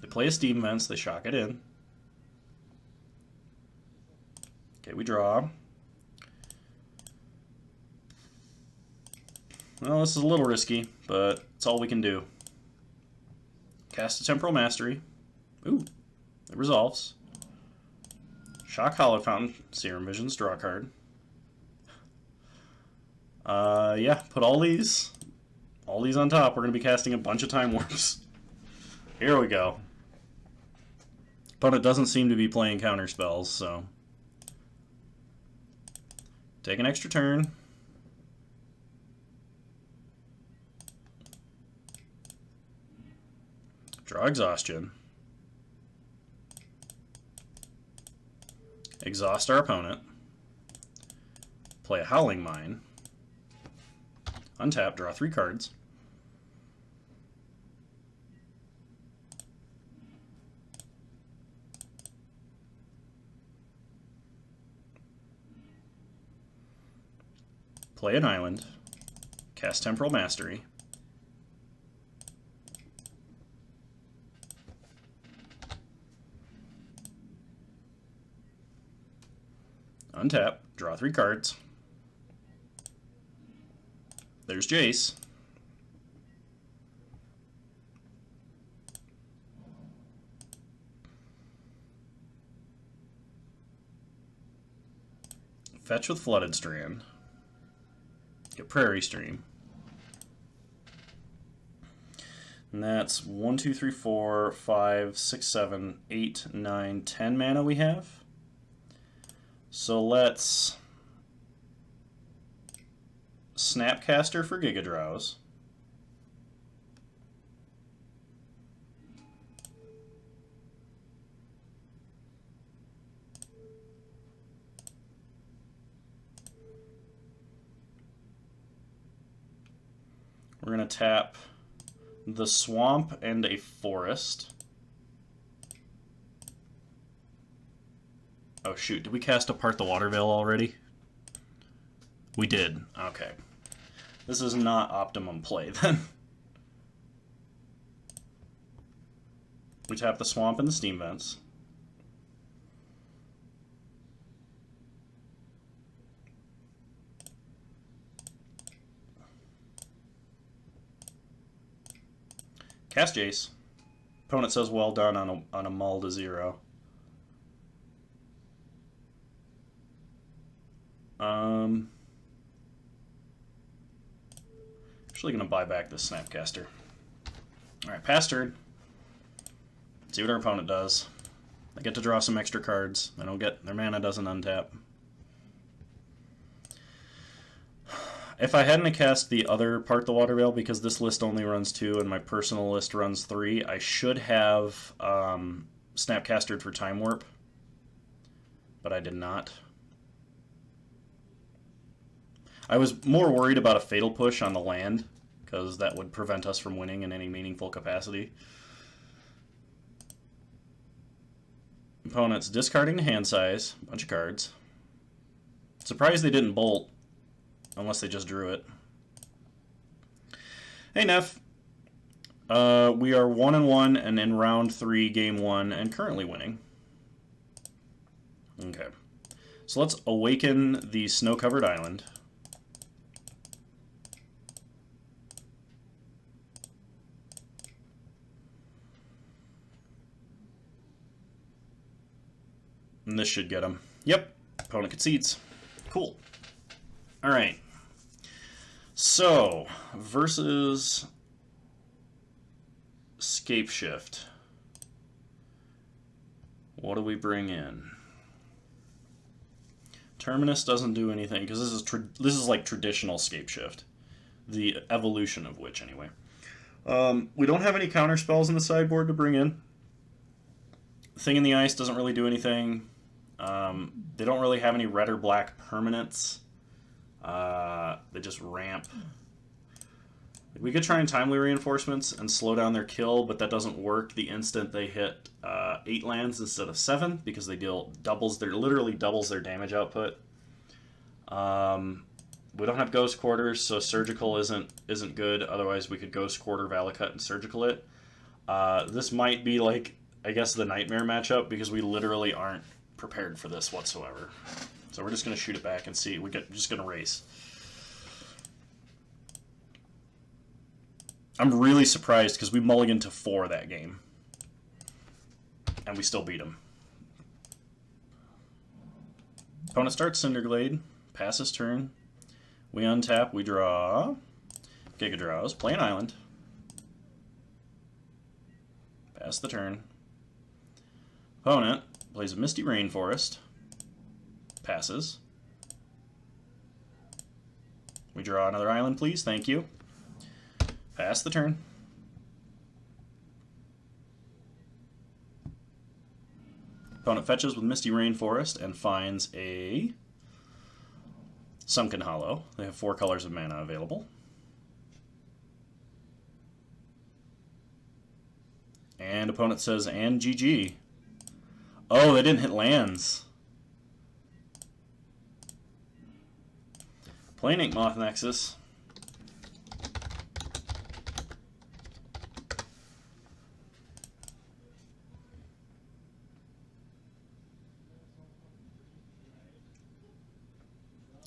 They play a Steam Vents, they shock it in. Okay, we draw. Well, this is a little risky, but it's all we can do. Cast a Temporal Mastery. Ooh, it resolves. Shock Hallowed Fountain, Serum Visions, draw a card. Yeah, put all these on top. We're going to be casting a bunch of Time Warps. Here we go. Opponent doesn't seem to be playing counter spells, so take an extra turn. Draw Exhaustion. Exhaust our opponent. Play a Howling Mine. Untap, draw 3 cards. Play an island. Cast Temporal Mastery. Untap, draw 3 cards. There's Jace. Fetch with Flooded Strand. Get Prairie Stream. And that's 1, 2, 3, 4, 5, 6, 7, 8, 9, 10 mana we have. So let's Snapcaster for Giga Drowse. We're going to tap the Swamp and a Forest. Oh shoot, did we cast Apart the Water Veil already? We did. Okay. This is not optimum play then. We tap the Swamp and the Steam Vents. Cast Jace. Opponent says well done on a mull to 0. Actually going to buy back this Snapcaster. Alright, pass turn. See what our opponent does. They get to draw some extra cards. They don't get, their mana doesn't untap. If I hadn't cast the other Part the Water Veil, because this list only runs 2 and my personal list runs 3, I should have Snapcastered for Time Warp, but I did not. I was more worried about a Fatal Push on the land, because that would prevent us from winning in any meaningful capacity. Opponent's discarding the hand size, a bunch of cards. Surprised they didn't bolt, unless they just drew it. Hey Neff, we are 1-1 and in round 3, game 1, and currently winning. Okay, so let's awaken the snow-covered island. And this should get him. Yep, opponent concedes. Cool. Alright. So, versus Scape Shift. What do we bring in? Terminus doesn't do anything, because this is like traditional Scape Shift. the evolution of which, anyway. We don't have any counter spells in the sideboard to bring in. Thing in the Ice doesn't really do anything. They don't really have any red or black permanents. They just ramp. We could try and timely reinforcements and slow down their kill, but that doesn't work the instant they hit 8 lands instead of 7, because they literally doubles their damage output. We don't have Ghost Quarters, so Surgical isn't good. Otherwise, we could Ghost Quarter, Valakut, and Surgical it. This might be like, I guess, the Nightmare matchup, because we literally aren't prepared for this whatsoever. So we're just going to shoot it back and see. We're just going to race. I'm really surprised because we mulliganed to 4 that game. And we still beat him. Opponent starts Cinderglade. Passes turn. We untap. We draw. Giga draws. Play an island. Pass the turn. Opponent plays a Misty Rainforest. Passes. We draw another island, please. Thank you. Pass the turn. Opponent fetches with Misty Rainforest and finds a Sunken Hollow. They have 4 colors of mana available. And opponent says, and GG. Oh, they didn't hit lands. Playing Inkmoth Nexus.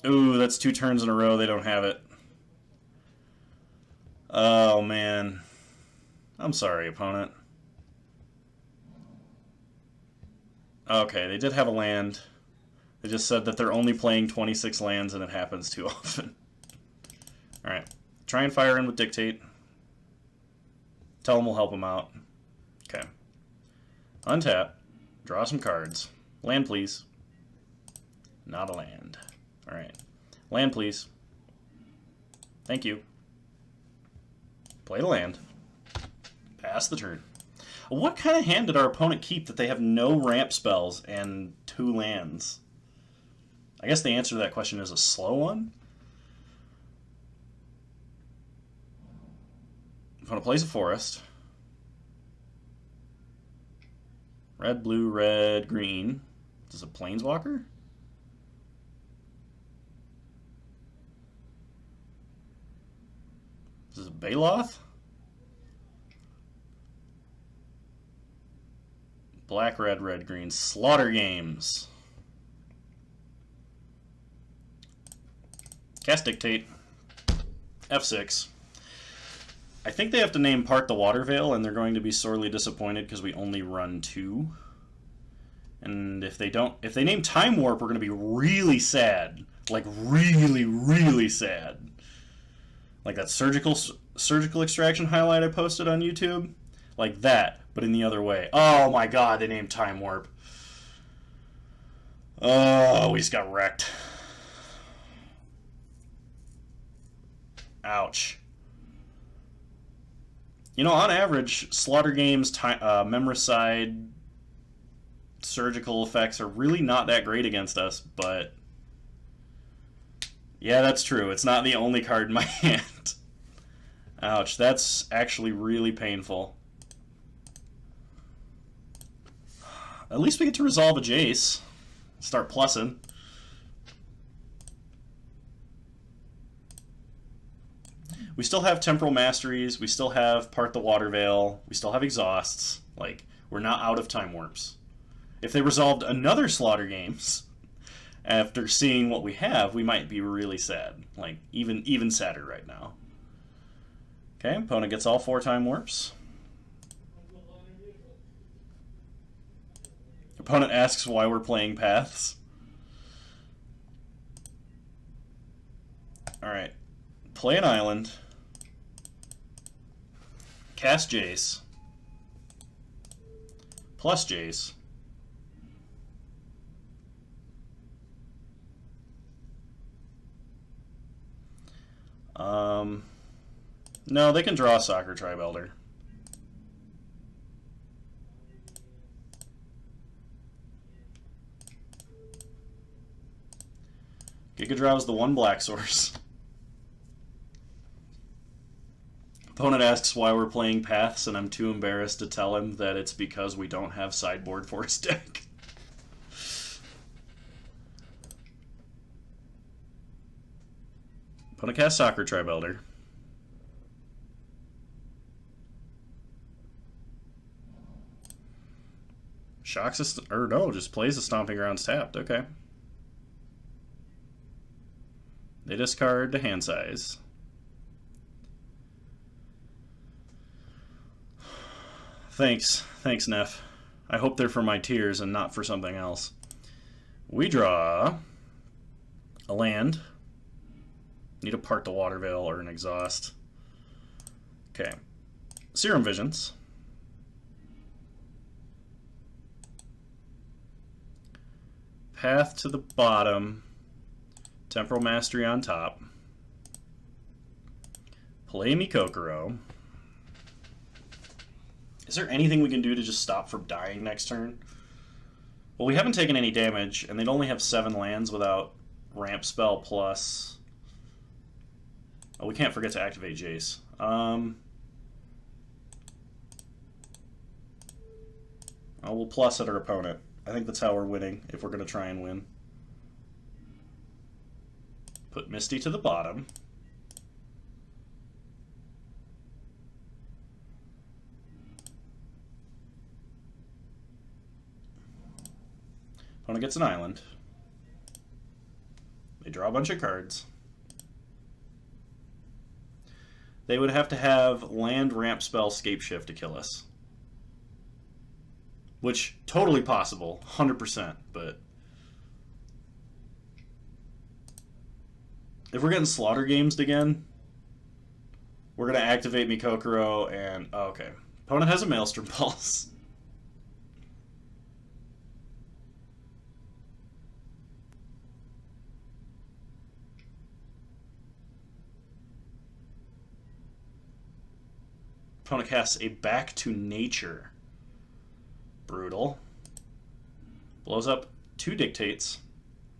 Ooh, that's 2 turns in a row. They don't have it. Oh, man. I'm sorry, opponent. Okay, they did have a land. They just said that they're only playing 26 lands, and it happens too often. Alright. Try and fire in with Dictate. Tell them we'll help them out. Okay. Untap. Draw some cards. Land, please. Not a land. Alright. Land, please. Thank you. Play the land. Pass the turn. What kind of hand did our opponent keep that they have no ramp spells and 2 lands? I guess the answer to that question is a slow one. Opponent plays a forest. Red, blue, red, green. Is this a planeswalker? Is this a Baloth? Black, red, red, green. Slaughter Games. Cast Dictate. F6. I think they have to name part the Water Veil, and they're going to be sorely disappointed because we only run 2. And if they don't, if they name Time Warp, we're going to be really sad. Like really, really sad. Like that surgical extraction highlight I posted on YouTube. Like that, but in the other way. Oh my god, they named Time Warp. Oh, we just got wrecked. Ouch. You know, on average, Slaughter Games, Memoricide, surgical effects are really not that great against us, but yeah, that's true. It's not the only card in my hand. Ouch, that's actually really painful. At least we get to resolve a Jace. Start plussing. We still have Temporal Masteries, we still have Part the Water Veil, we still have Exhausts. Like, we're not out of Time Warps. If they resolved another Slaughter Games, after seeing what we have, we might be really sad. Like, even sadder right now. Okay, opponent gets all 4 Time Warps. Opponent asks why we're playing Paths. Alright. Play an island. Cast Jace. Plus Jace. No, they can draw a Soccer Tribe Elder. Giga Drow's the one black source. Opponent asks why we're playing Paths, and I'm too embarrassed to tell him that it's because we don't have sideboard for his deck. Opponent casts Soccer Tribe Elder. Shocks us, or no, just plays the Stomping Grounds tapped. Okay. They discard to hand size. Thanks, Neff. I hope they're for my tears and not for something else. We draw a land. Need to Part the Water Veil or an Exhaust. Okay. Serum Visions. Path to the bottom. Temporal Mastery on top. Play Mikokoro. Is there anything we can do to just stop from dying next turn? Well, we haven't taken any damage, and they'd only have 7 lands without Ramp Spell plus... Oh, we can't forget to activate Jace. We'll plus at our opponent. I think that's how we're winning, if we're going to try and win. Put Misty to the bottom. Opponent gets an island. They draw a bunch of cards. They would have to have land, ramp spell, scape shift to kill us. Which, totally possible, 100%, but... If we're getting slaughter games again, we're going to activate Mikokoro and... Oh, okay. Opponent has a Maelstrom Pulse. Opponent casts a Back to Nature. Brutal. Blows up 2 Dictates.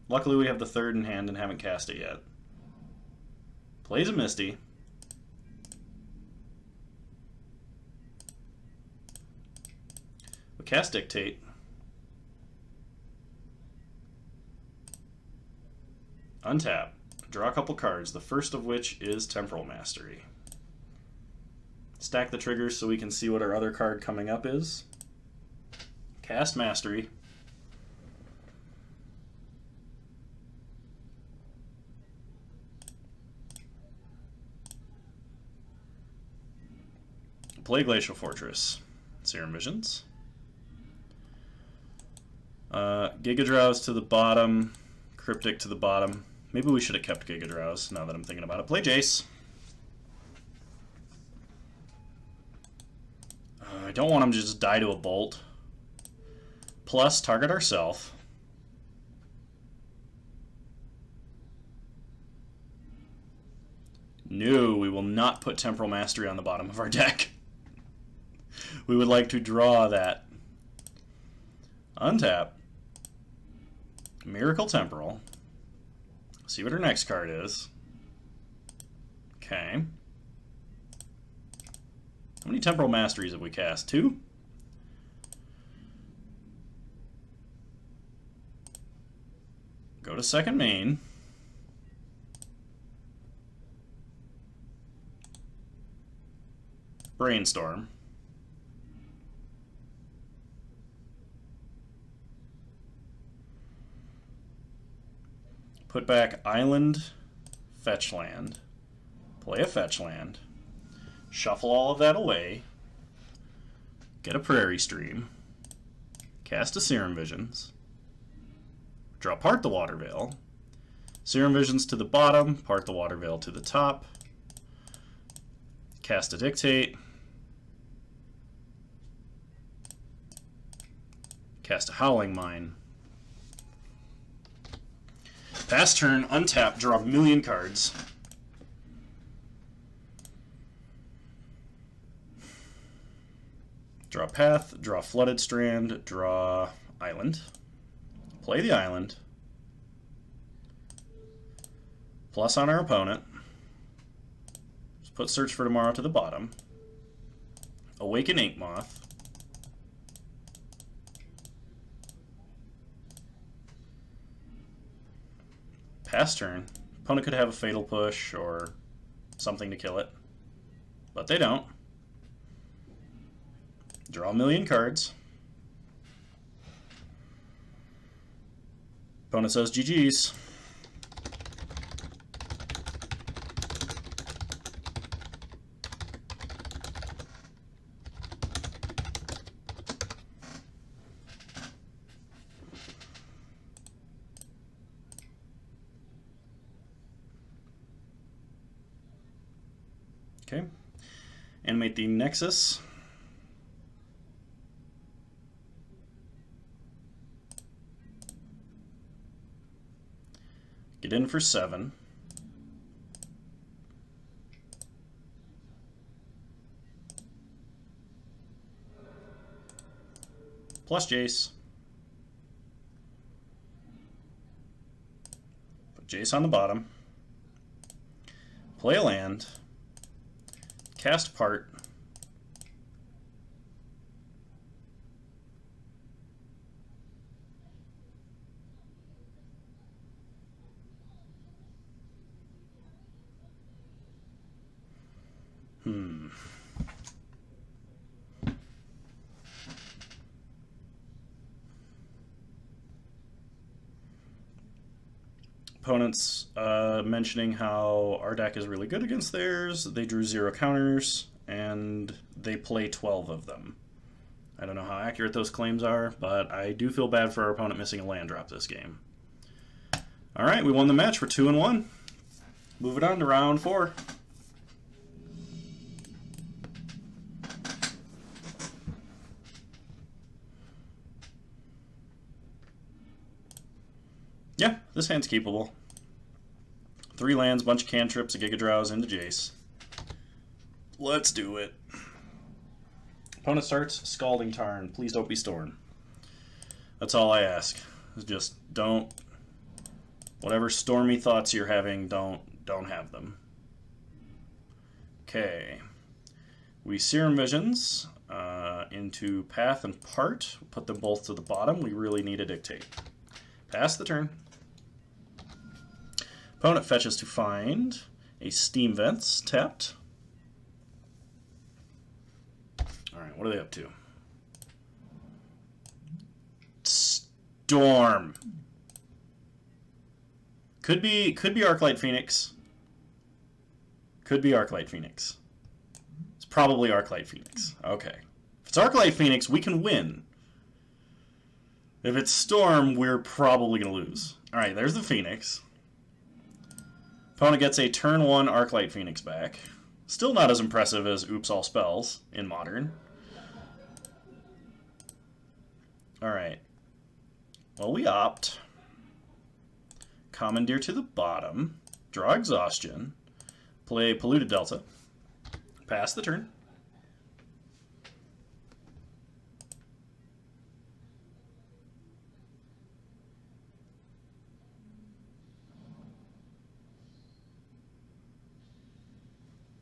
Luckily we have the 3rd in hand and haven't cast it yet. Plays a Misty. We cast Dictate. Untap. Draw a couple cards, the first of which is Temporal Mastery. Stack the triggers so we can see what our other card coming up is. Cast Mastery. Play Glacial Fortress. Serum Visions. Giga Drowse to the bottom. Cryptic to the bottom. Maybe we should have kept Giga Drowse now that I'm thinking about it. Play Jace. I don't want him to just die to a bolt. Plus, target ourself. No, we will not put Temporal Mastery on the bottom of our deck. We would like to draw that. Untap. Miracle Temporal. See what our next card is. Okay. How many Temporal Masteries have we cast? 2? Go to second main. Brainstorm. Put back Island, Fetch Land. Play a Fetch Land. Shuffle all of that away. Get a Prairie Stream. Cast a Serum Visions. Draw Part the Water Veil. Serum Visions to the bottom, Part the Water Veil to the top. Cast a Dictate. Cast a Howling Mine. Pass turn, untap, draw a million cards. Draw Path, draw Flooded Strand, draw Island. Play the island. Plus on our opponent. Just put Search for Tomorrow to the bottom. Awaken Inkmoth. Pass turn. Opponent could have a Fatal Push or something to kill it, but they don't. Draw a million cards. Opponent says GG's. Okay, animate the Nexus. Get in for 7. Plus Jace. Put Jace on the bottom. Play a land. Cast Part. Opponents mentioning how our deck is really good against theirs. They drew 0 counters, and they play 12 of them. I don't know how accurate those claims are, but I do feel bad for our opponent missing a land drop this game. Alright, we won the match. We're 2-1. Moving on to round 4. Yeah, this hand's keepable. 3 lands, bunch of cantrips, a Giga Drowse into Jace. Let's do it. Opponent starts, Scalding Tarn. Please don't be Storm. That's all I ask. Just don't... Whatever stormy thoughts you're having, don't have them. Okay. We Serum Visions into Path and Part. Put them both to the bottom. We really need a Dictate. Pass the turn. Opponent fetches to find a Steam Vents tapped. Alright, what are they up to? Storm. Could be Arclight Phoenix. Could be Arclight Phoenix. It's probably Arclight Phoenix. Okay. If it's Arclight Phoenix, we can win. If it's Storm, we're probably going to lose. Alright, there's the Phoenix. Opponent gets a turn 1 Arclight Phoenix back. Still not as impressive as Oops All Spells in Modern. Alright. Well, we opt. Commandeer to the bottom. Draw Exhaustion. Play Polluted Delta. Pass the turn.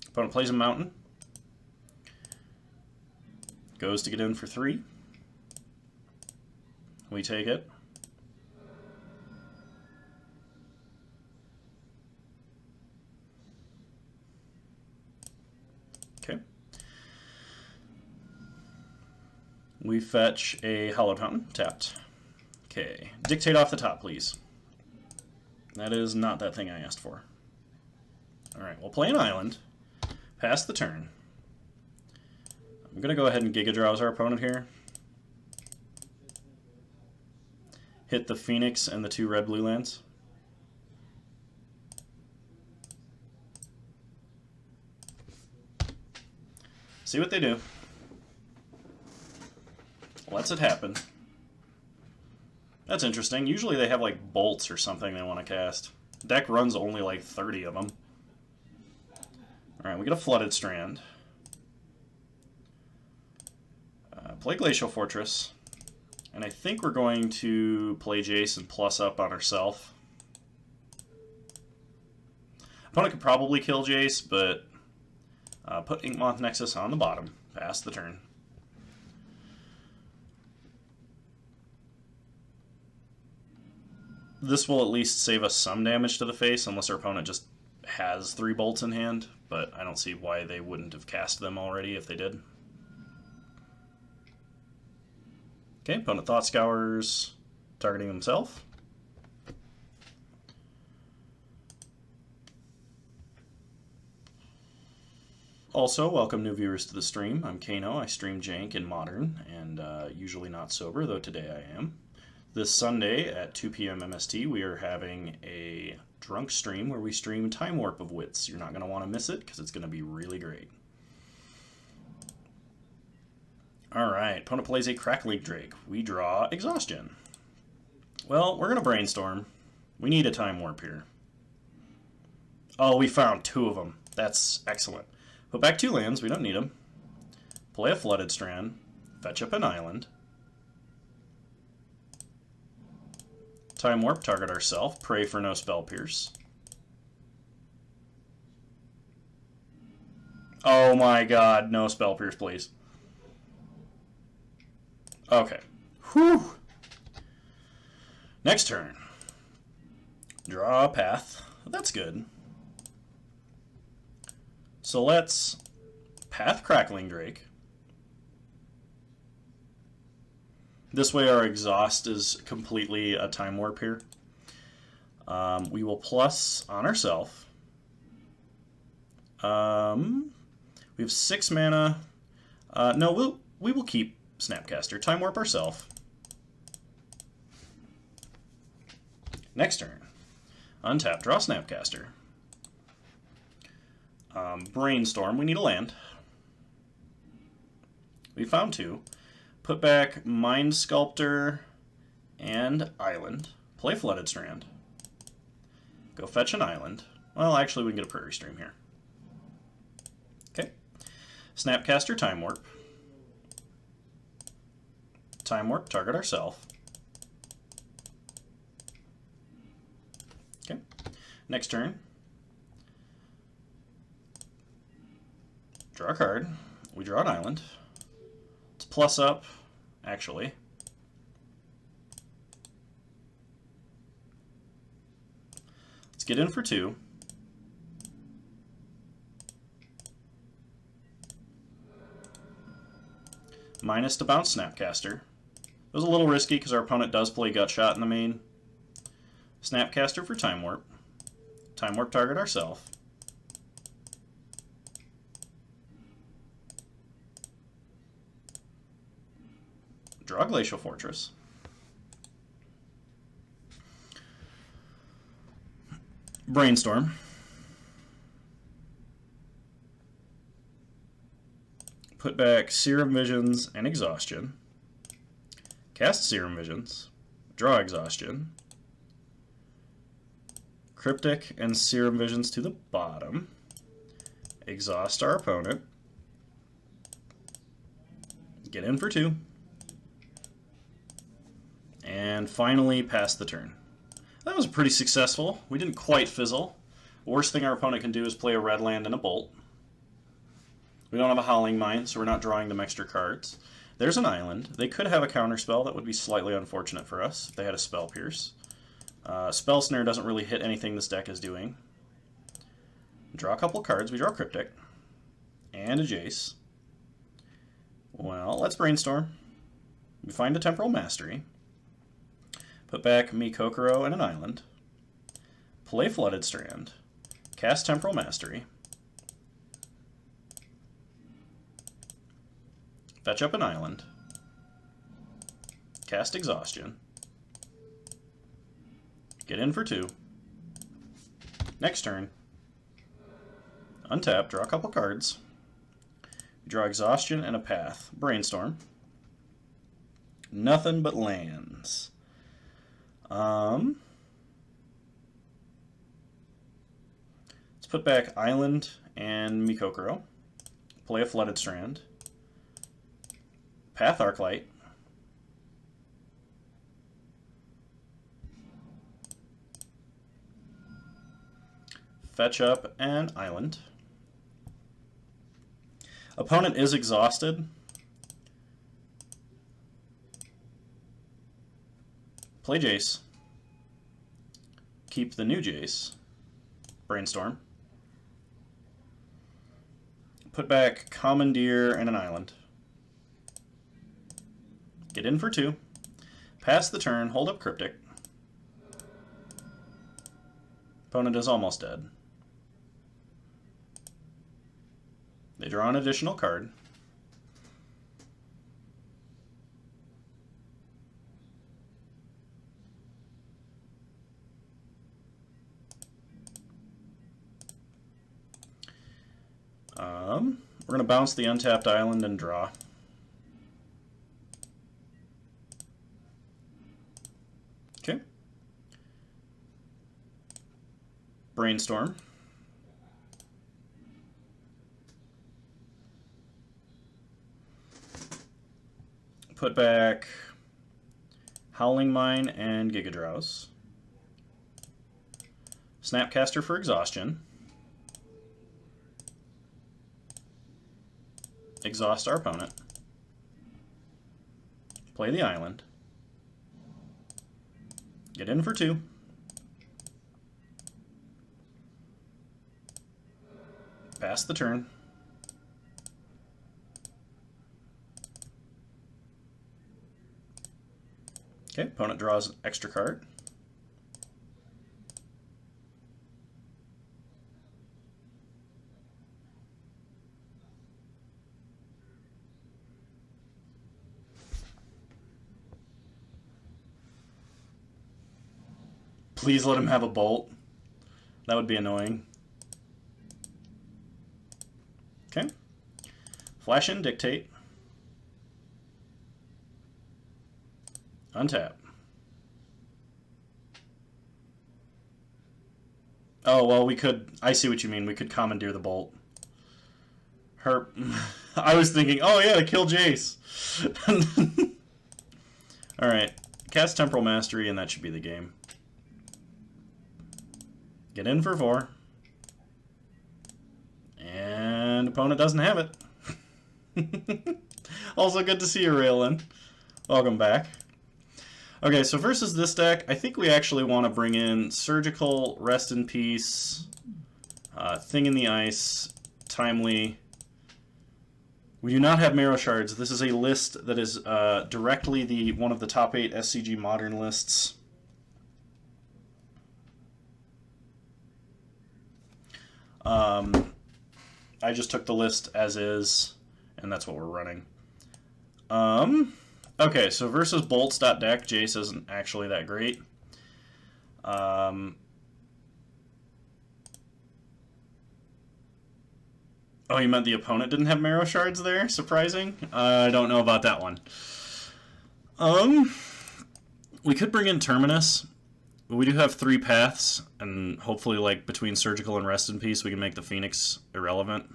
Opponent plays a Mountain. Goes to get in for 3. We take it. Okay. We fetch a Hallowed Fountain, tapped. Okay. Dictate off the top, please. That is not that thing I asked for. Alright, we'll play an island. Pass the turn. I'm going to go ahead and Giga Drowse our opponent here. Hit the Phoenix and the 2 red-blue lands. See what they do. Lets it happen. That's interesting. Usually they have like bolts or something they want to cast. Deck runs only like 30 of them. Alright, we get a Flooded Strand. play Glacial Fortress. And I think we're going to play Jace and plus up on herself. Opponent could probably kill Jace, but put Inkmoth Nexus on the bottom. Pass the turn. This will at least save us some damage to the face, unless our opponent just has 3 bolts in hand, but I don't see why they wouldn't have cast them already if they did. Okay, opponent Thought Scours, targeting himself. Also, welcome new viewers to the stream. I'm Kano. I stream Jank in Modern, and usually not sober, though today I am. This Sunday at 2 p.m. MST, we are having a drunk stream where we stream Time Warp of Wits. You're not going to want to miss it, because it's going to be really great. Alright, opponent plays a Crackling Drake. We draw Exhaustion. Well, we're going to brainstorm. We need a Time Warp here. Oh, we found 2 of them. That's excellent. Put back 2 lands, we don't need them. Play a Flooded Strand. Fetch up an island. Time Warp, target ourselves. Pray for no Spell Pierce. Oh my god, no Spell Pierce, please. Okay. Whew. Next turn. Draw a path. That's good. So let's Path Crackling Drake. This way our exhaust is completely a Time Warp here. We will plus on ourselves. We have 6 mana. No, we will keep Snapcaster. Time Warp ourselves. Next turn. Untap, draw Snapcaster. Brainstorm, we need a land. We found 2. Put back Mind Sculptor and Island. Play Flooded Strand. Go fetch an island. Well, actually, we can get a Prairie Stream here. Okay. Snapcaster, Time Warp. Time Warp, target ourselves. Okay. Next turn. Draw a card. We draw an island. It's plus up, actually. Let's get in for 2. Minus to bounce Snapcaster. It was a little risky because our opponent does play Gutshot in the main. Snapcaster for Time Warp. Time Warp, target ourselves. Draw Glacial Fortress. Brainstorm. Put back Serum Visions and Exhaustion. Cast Serum Visions. Draw Exhaustion. Cryptic and Serum Visions to the bottom. Exhaust our opponent. Get in for 2. And finally, pass the turn. That was pretty successful. We didn't quite fizzle. Worst thing our opponent can do is play a red land and a bolt. We don't have a Howling Mine, so we're not drawing them extra cards. There's an island. They could have a counterspell. That would be slightly unfortunate for us if they had a Spell Pierce. Spell Snare doesn't really hit anything this deck is doing. Draw a couple cards. We draw Cryptic. And a Jace. Well, let's brainstorm. We find a Temporal Mastery. Put back Kokoro and an island. Play Flooded Strand. Cast Temporal Mastery. Fetch up an island. Cast Exhaustion. Get in for 2. Next turn. Untap, draw a couple cards. Draw Exhaustion and a path. Brainstorm. Nothing but lands. Let's put back Island and Mikokoro. Play a Flooded Strand. Path Arclight. Fetch up an island. Opponent is exhausted. Play Jace. Keep the new Jace. Brainstorm. Put back Commandeer and an island. Get in for 2. Pass the turn, hold up Cryptic. Opponent is almost dead. They draw an additional card. We're going to bounce the untapped island and draw. Okay. Brainstorm. Put back Howling Mine and Giga Drowse. Snapcaster for exhaustion. Exhaust our opponent. Play the island. Get in for 2. Pass the turn. Okay, opponent draws an extra card. Please let him have a bolt. That would be annoying. Okay. Flash in, Dictate. Untap. Oh, well, we could... I see what you mean. We could commandeer the bolt. I was thinking, oh yeah, kill Jace. Alright. Cast Temporal Mastery, and that should be the game. Get in for 4. And opponent doesn't have it. Also good to see you, Raylin. Welcome back. Okay, so versus this deck, I think we actually want to bring in Surgical, Rest in Peace, Thing in the Ice, Timely. We do not have Marrow Shards. This is a list that is directly one of the top 8 SCG Modern lists. I just took the list as is, and that's what we're running. Okay, so versus bolts.deck, Jace isn't actually that great. Oh, you meant the opponent didn't have Marrow Shards there? Surprising? I don't know about that one. We could bring in Terminus. We do have 3 paths, and hopefully, like, between Surgical and Rest in Peace, we can make the Phoenix irrelevant.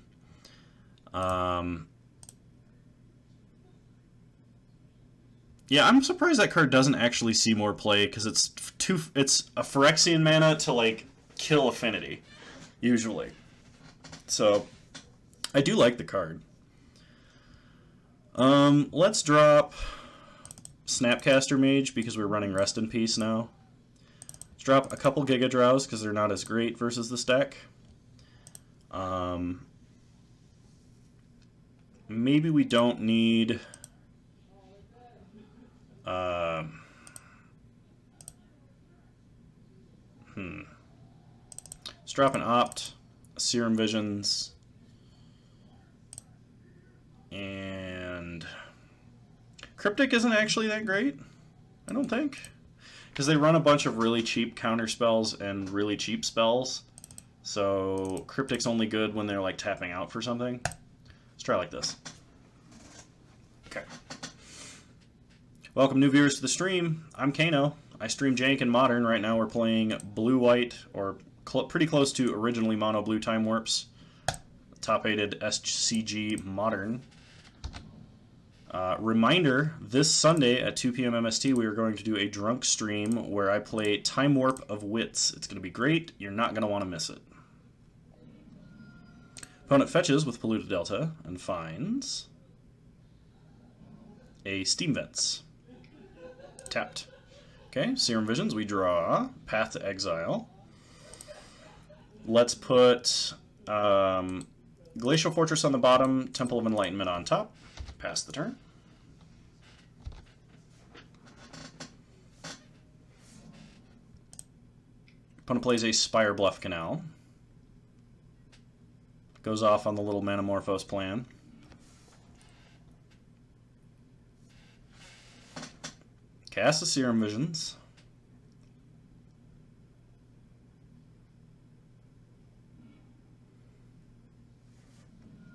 Yeah, I'm surprised that card doesn't actually see more play, because it's a Phyrexian mana to, like, kill Affinity, usually. So, I do like the card. Let's drop Snapcaster Mage, because we're running Rest in Peace now. Let's drop a couple Giga Drowse, because they're not as great versus this deck. Maybe we don't need... Let's drop an Opt, Serum Visions, and Cryptic isn't actually that great, I don't think, because they run a bunch of really cheap counter spells and really cheap spells, so Cryptic's only good when they're like tapping out for something. Let's try like this. Okay. Welcome new viewers to the stream. I'm Kano. I stream Jank and Modern. Right now we're playing Blue-White, or pretty close to originally Mono-Blue Time Warps. Top-aided SCG Modern. Reminder, this Sunday at 2 p.m. MST, we are going to do a drunk stream where I play Time Warp of Wits. It's going to be great. You're not going to want to miss it. Opponent fetches with Polluted Delta and finds a Steam Vents. Tapped. Okay, Serum Visions, we draw. Path to Exile. Let's put Glacial Fortress on the bottom, Temple of Enlightenment on top. Pass the turn. Opponent plays a Spire Bluff Canal. Goes off on the little Manamorphose plan. Cast the Serum Visions.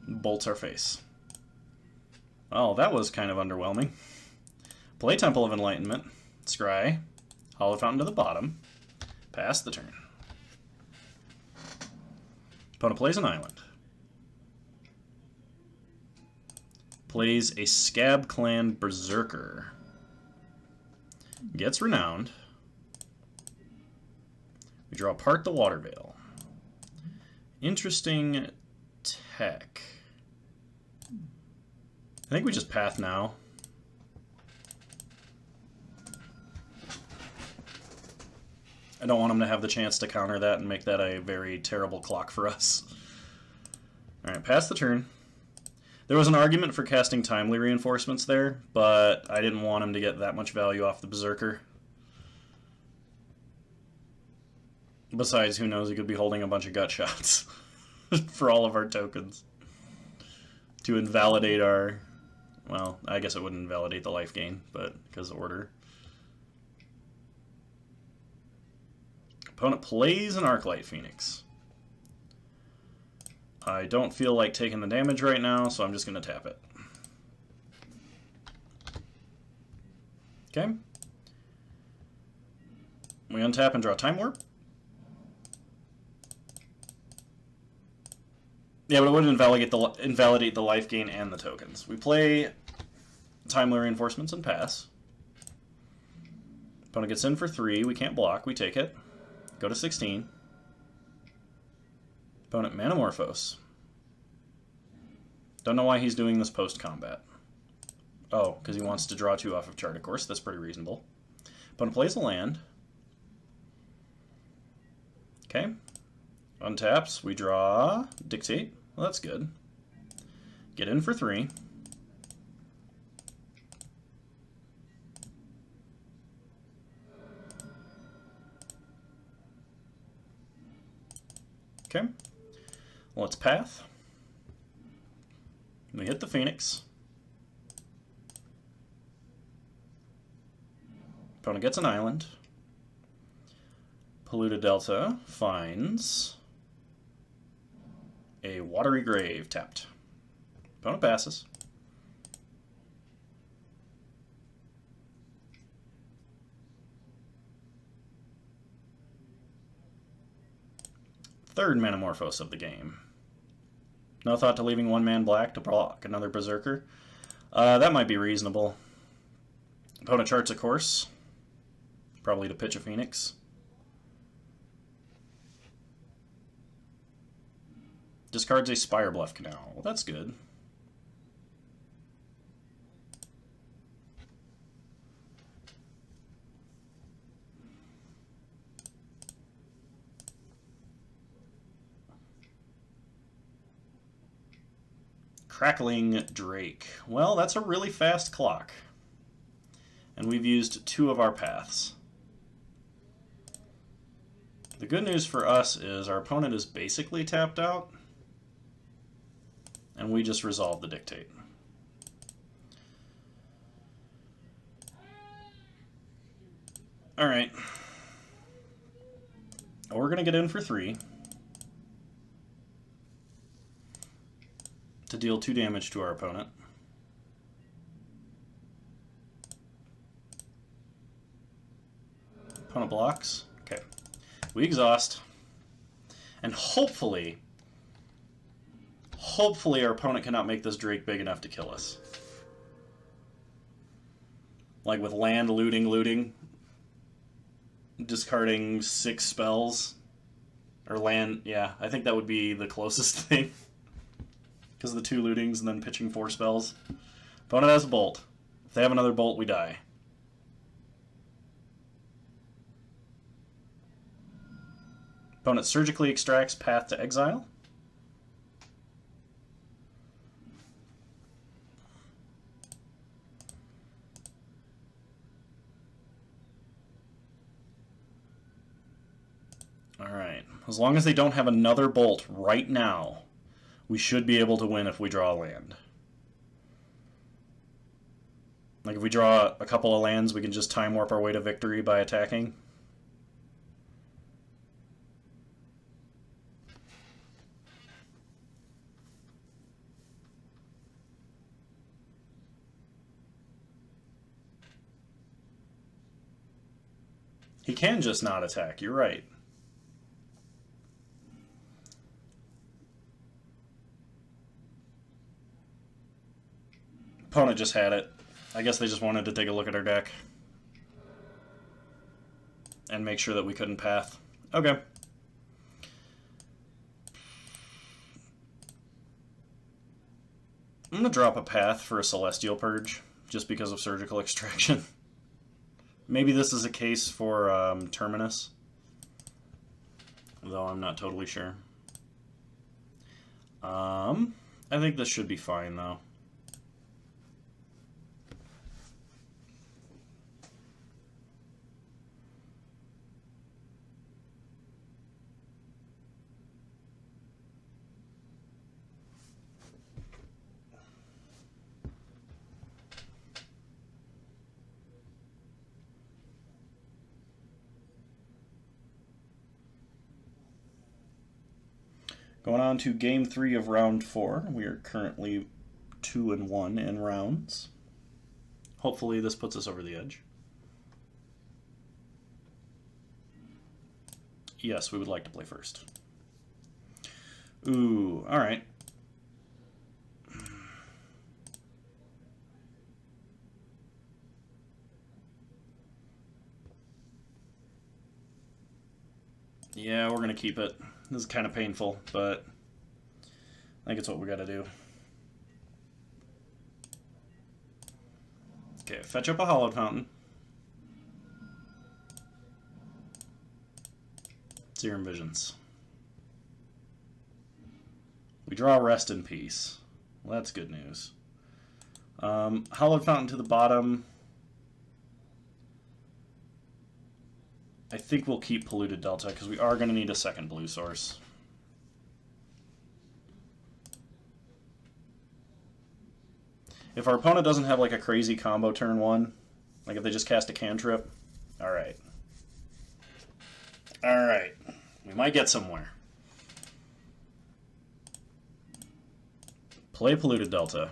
Bolts our face. Oh, that was kind of underwhelming. Play Temple of Enlightenment. Scry. Hollow Fountain to the bottom. Pass the turn. Opponent plays an island. Plays a Scab Clan Berserker. Gets Renowned. We draw Part the Water Veil. Interesting tech. I think we just path now. I don't want him to have the chance to counter that and make that a very terrible clock for us. Alright, pass the turn. There was an argument for casting Timely Reinforcements there, but I didn't want him to get that much value off the Berserker. Besides, who knows, he could be holding a bunch of gut shots for all of our tokens. To invalidate our... Well, I guess it wouldn't invalidate the life gain, but because of order. Opponent plays an Arclight Phoenix. I don't feel like taking the damage right now, so I'm just going to tap it. Okay. We untap and draw Time Warp. Yeah, but it would invalidate the life gain and the tokens. We play Timely Reinforcements and pass. Opponent gets in for 3. We can't block. We take it. Go to 16. Opponent Manamorphose. Don't know why he's doing this post-combat. Oh, because he wants to draw 2 off of chart, of course. That's pretty reasonable. Opponent plays a land. Okay. Untaps. We draw Dictate. Well, that's good. Get in for 3. Okay. Let's path. We hit the Phoenix. Opponent gets an island. Polluted Delta finds a Watery Grave tapped. Opponent passes. Third Manamorphose of the game. No thought to leaving 1 man black to block another Berserker. That might be reasonable. Opponent charts a course. Probably to pitch a Phoenix. Discards a Spire Bluff Canal. Well, that's good. Crackling Drake. Well, that's a really fast clock. And we've used 2 of our paths. The good news for us is our opponent is basically tapped out. And we just resolve the Dictate. Alright. We're going to get in for 3. To deal 2 damage to our opponent. Opponent blocks. Okay. We exhaust. And hopefully our opponent cannot make this Drake big enough to kill us. like with land, looting, discarding 6 spells. Or land, yeah, I think that would be the closest thing. Because of the 2 lootings and then pitching 4 spells. Opponent has a bolt. If they have another bolt, we die. Opponent surgically extracts path to exile. Alright. As long as they don't have another bolt right now, we should be able to win if we draw a land. Like if we draw a couple of lands, we can just time warp our way to victory by attacking. He can just not attack, you're right. Opponent just had it. I guess they just wanted to take a look at our deck. And make sure that we couldn't path. Okay. I'm going to drop a path for a Celestial Purge, just because of Surgical Extraction. Maybe this is a case for Terminus, though I'm not totally sure. I think this should be fine, though. Going on to game 3 of round 4. We are currently 2-1 in rounds. Hopefully this puts us over the edge. Yes, we would like to play first. Ooh, alright. Yeah, we're going to keep it. This is kind of painful, but I think it's what we got to do. Okay, fetch up a Hallowed Fountain. Serum Visions. We draw Rest in Peace. Well, that's good news. Hallowed Fountain to the bottom. I think we'll keep Polluted Delta, because we are going to need a second blue source. If our opponent doesn't have like a crazy combo turn 1, like if they just cast a cantrip, alright. Alright. We might get somewhere. Play Polluted Delta.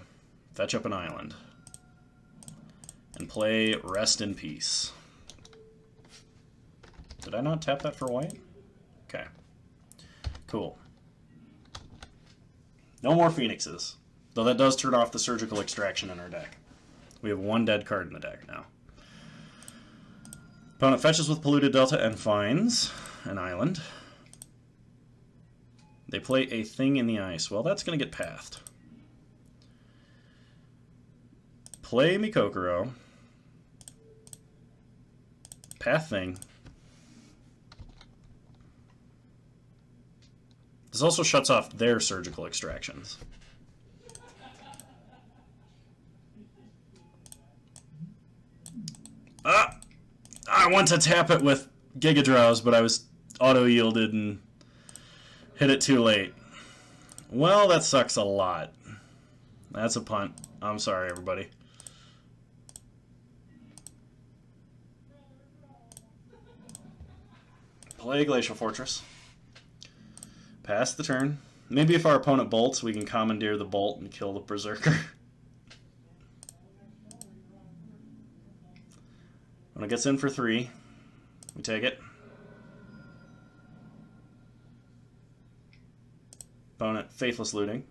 Fetch up an island. And play Rest in Peace. Did I not tap that for white? Okay. Cool. No more Phoenixes. Though that does turn off the Surgical Extraction in our deck. We have 1 dead card in the deck now. Opponent fetches with Polluted Delta and finds an island. They play a Thing in the Ice. Well, that's going to get pathed. Play Mikokoro. Path Thing. This also shuts off their Surgical Extractions. I want to tap it with Giga Drowse, but I was auto-yielded and hit it too late. Well, that sucks a lot. That's a punt. I'm sorry, everybody. Play Glacial Fortress. Pass the turn. Maybe if our opponent bolts, we can commandeer the bolt and kill the Berserker. When it gets in for 3, we take it. Opponent Faithless Looting.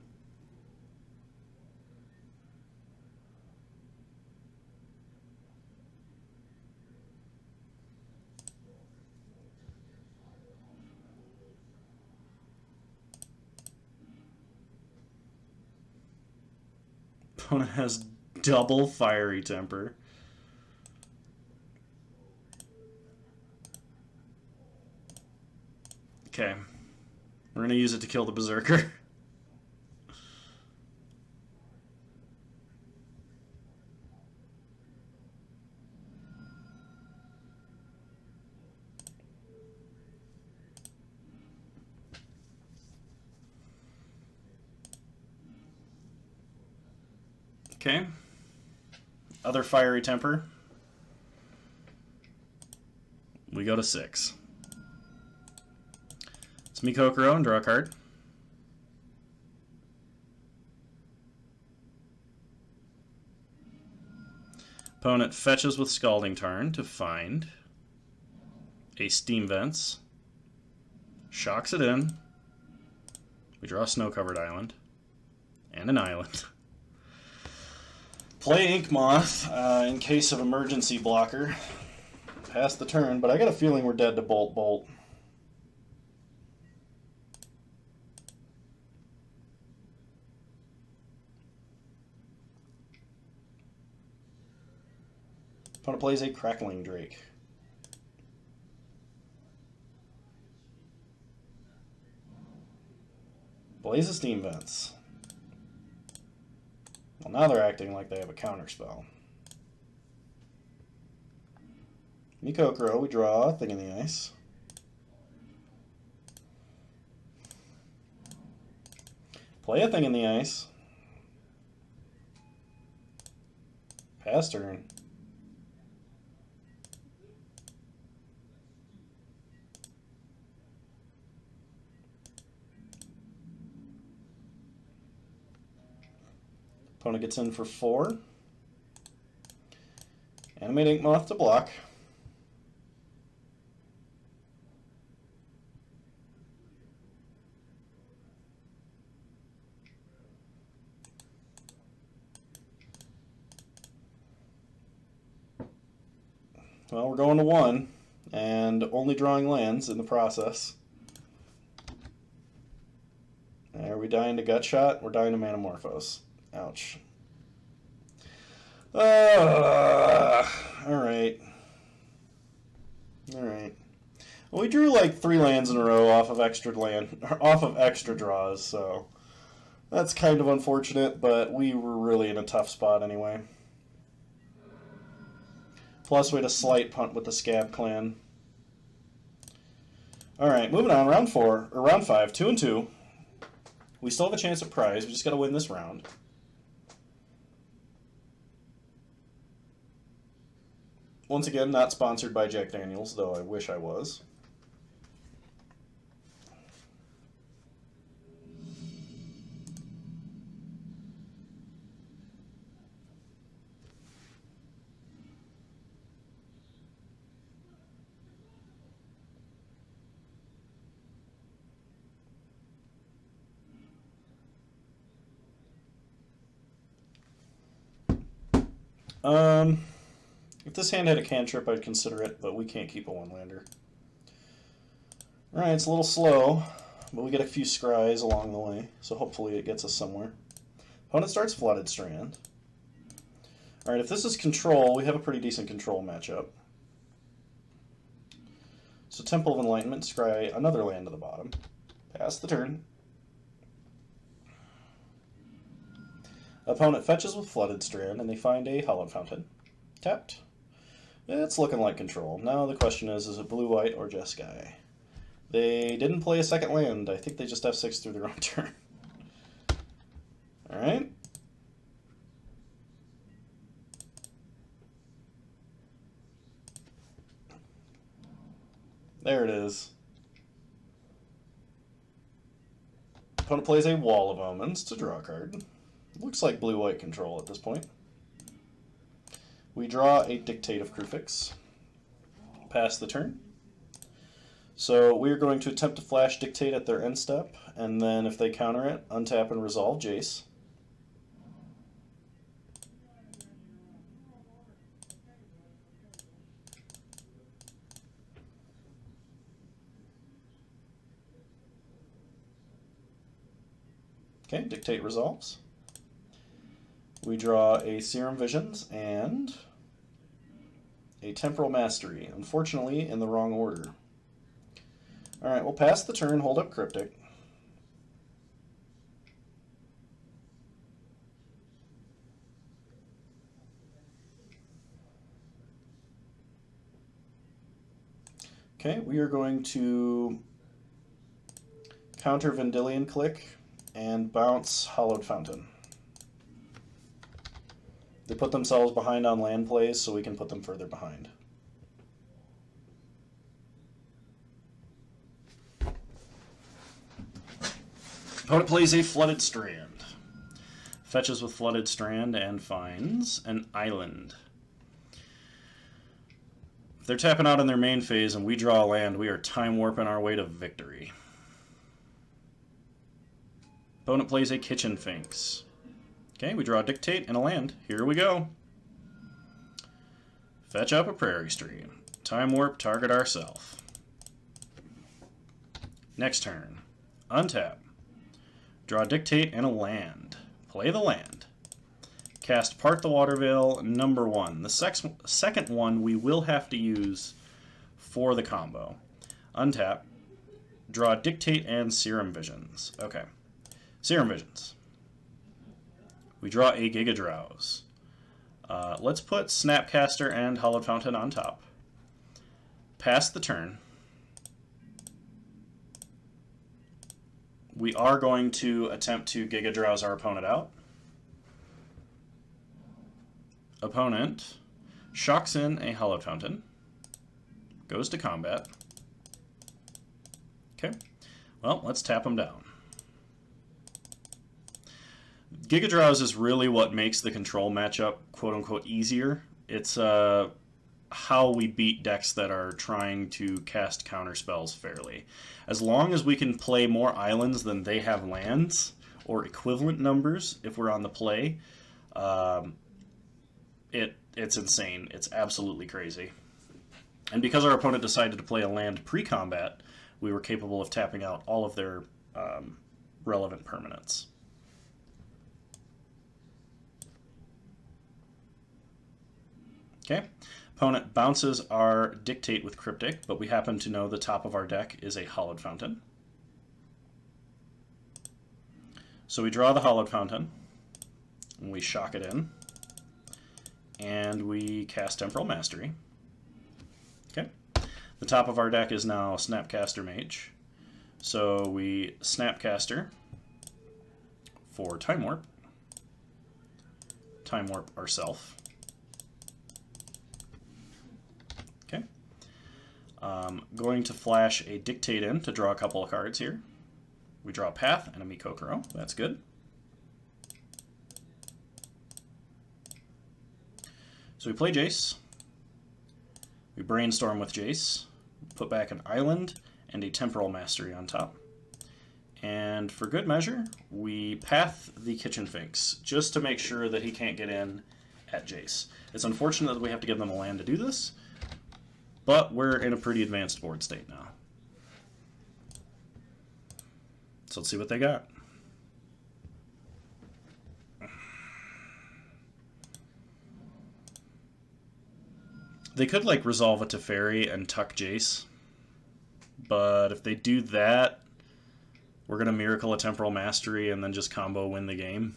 Opponent has double Fiery Temper. Okay. We're going to use it to kill the Berserker. Okay. Other Fiery Temper. We go to 6. It's Mikokuro and draw a card. Opponent fetches with Scalding Tarn to find a Steam Vents. Shocks it in. We draw a snow-covered island. And an island. Play Ink Moth in case of emergency blocker. Pass the turn, but I got a feeling we're dead to Bolt Bolt. Opponent plays a Crackling Drake. Blaze of Steam Vents. Well, now they're acting like they have a counterspell. Mikokuro, we draw a Thing in the Ice. Play a Thing in the Ice. Pass turn. Opponent gets in for 4. Animate Ink Moth to block. Well, we're going to 1, and only drawing lands in the process. Are we dying to Gut Shot? We're dying to Manamorphose. Ouch. Alright. Alright. Well, we drew like 3 lands in a row off of extra draws, so that's kind of unfortunate, but we were really in a tough spot anyway. Plus we had a slight punt with the Scab Clan. Alright, moving on, round 5, 2 and 2. We still have a chance at prize, we just gotta win this round. Once again, not sponsored by Jack Daniels, though I wish I was. If this hand had a cantrip, I'd consider it, but we can't keep a 1-lander. Alright, it's a little slow, but we get a few scries along the way, so hopefully it gets us somewhere. Opponent starts Flooded Strand. Alright, if this is control, we have a pretty decent control matchup. So Temple of Enlightenment, scry another land to the bottom. Pass the turn. Opponent fetches with Flooded Strand, and they find a Hallowed Fountain. Tapped. It's looking like control. Now the question is it blue-white or Jeskai? They didn't play a second land. I think they just F6 through their own turn. Alright. There it is. Opponent plays a Wall of Omens to draw a card. Looks like blue-white control at this point. We draw a Dictate of Kruphix. Pass the turn. So we are going to attempt to flash Dictate at their end step, and then if they counter it, untap and resolve Jace. Okay, Dictate resolves. We draw a Serum Visions and a Temporal Mastery, unfortunately in the wrong order. Alright, we'll pass the turn, hold up Cryptic. Okay, we are going to counter Vendilion Click and bounce Hollowed Fountain. They put themselves behind on land plays, so we can put them further behind. Opponent plays a Flooded Strand. Fetches with Flooded Strand and finds an island. If they're tapping out in their main phase and we draw a land, we are time warping our way to victory. Opponent plays a Kitchen Finks. Okay, we draw a Dictate and a land. Here we go. Fetch up a Prairie Stream. Time warp, target ourself. Next turn. Untap. Draw a Dictate and a land. Play the land. Cast Part the Waterveil, number 1. The second one we will have to use for the combo. Untap. Draw a Dictate and Serum Visions. Okay. Serum Visions. We draw a Giga Drowse. Let's put Snapcaster and Hollowed Fountain on top. Pass the turn. We are going to attempt to Giga Drowse our opponent out. Opponent shocks in a Hollowed Fountain. Goes to combat. Okay. Well, let's tap him down. Giga Drowse is really what makes the control matchup quote-unquote easier. It's how we beat decks that are trying to cast counter spells fairly. As long as we can play more islands than they have lands, or equivalent numbers if we're on the play, it's insane. It's absolutely crazy. And because our opponent decided to play a land pre-combat, we were capable of tapping out all of their relevant permanents. Okay, opponent bounces our Dictate with Cryptic, but we happen to know the top of our deck is a Hollowed Fountain. So we draw the Hollowed Fountain, and we shock it in, and we cast Temporal Mastery. Okay, the top of our deck is now Snapcaster Mage, so we Snapcaster for Time Warp ourself. Okay. Going to flash a Dictate in to draw a couple of cards here. We draw a Path and a Mikokoro. That's good. So we play Jace. We brainstorm with Jace. Put back an island and a Temporal Mastery on top. And for good measure, we Path the Kitchen Finks just to make sure that he can't get in at Jace. It's unfortunate that we have to give them a land to do this, but we're in a pretty advanced board state now. So let's see what they got. They could like resolve a Teferi and tuck Jace, but if they do that, we're going to Miracle a Temporal Mastery and then just combo win the game.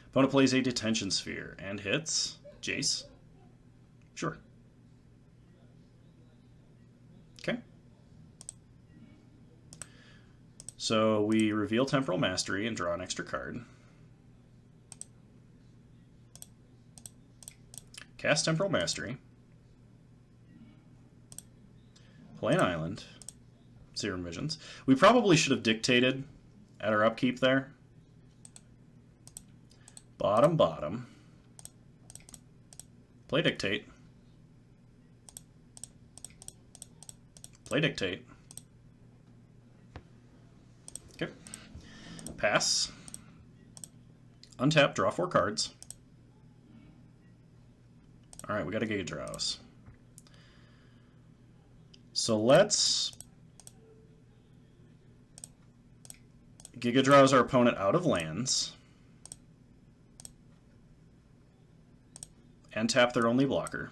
Opponent plays a Detention Sphere and hits Jace. Sure. Okay. So we reveal Temporal Mastery and draw an extra card. Cast Temporal Mastery. Play an island. Serum Visions. We probably should have dictated at our upkeep there. Bottom. Play Dictate. Play Dictate. Okay. Pass. Untap, draw 4 cards. Alright, we got a Giga Drowse. So let's Giga Drowse our opponent out of lands. and tap their only blocker.